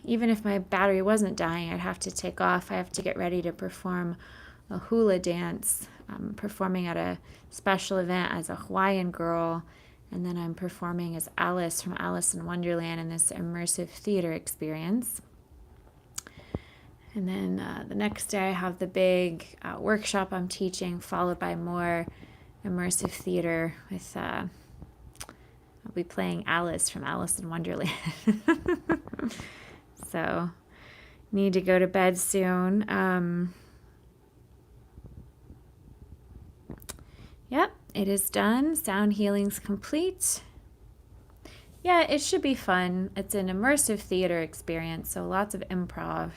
even if my battery wasn't dying, I'd have to take off. I have to get ready to perform a hula dance. I'm performing at a special event as a Hawaiian girl, and then I'm performing as Alice from Alice in Wonderland in this immersive theater experience. And then the next day I have the big workshop I'm teaching, followed by more immersive theater with, I'll be playing Alice from Alice in Wonderland. So, need to go to bed soon. Yep, it is done. Sound healing's complete. Yeah, it should be fun. It's an immersive theater experience, so lots of improv.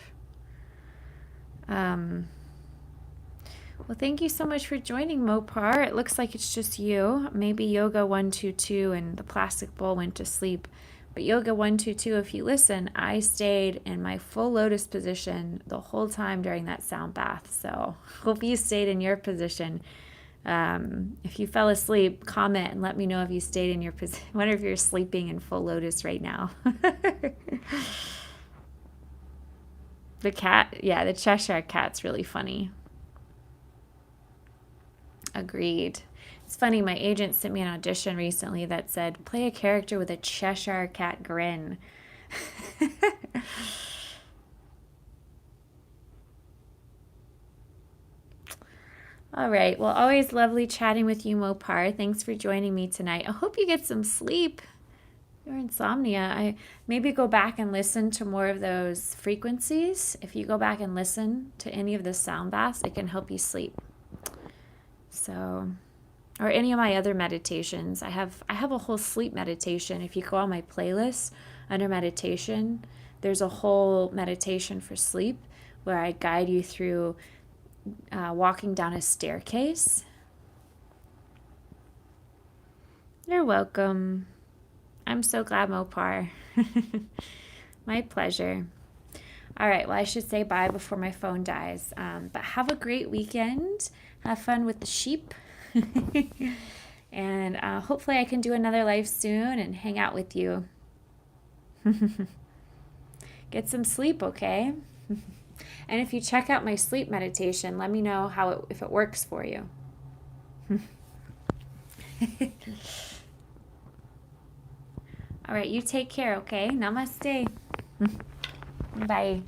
Well, thank you so much for joining, Mopar. It looks like it's just you. Maybe Yoga 122 and the plastic bowl went to sleep. But Yoga 122, if you listen, I stayed in my full lotus position the whole time during that sound bath. So hope you stayed in your position. If you fell asleep, comment and let me know if you stayed in your position. I wonder if you're sleeping in full lotus right now. The cat, yeah, the Cheshire cat's really funny. Agreed. It's funny, my agent sent me an audition recently that said, play a character with a Cheshire cat grin. All right. Well, always lovely chatting with you, Mopar. Thanks for joining me tonight. I hope you get some sleep. Your insomnia. I maybe go back and listen to more of those frequencies. If you go back and listen to any of the sound baths, it can help you sleep. So, or any of my other meditations. I have a whole sleep meditation. If you go on my playlist under meditation, there's a whole meditation for sleep where I guide you through walking down a staircase. You're welcome. I'm so glad, Mopar. My pleasure. All right, well, I should say bye before my phone dies. But have a great weekend. Have fun with the sheep. And hopefully I can do another live soon and hang out with you. Get some sleep, okay? And if you check out my sleep meditation, let me know if it works for you. All right, you take care, okay? Namaste. Bye.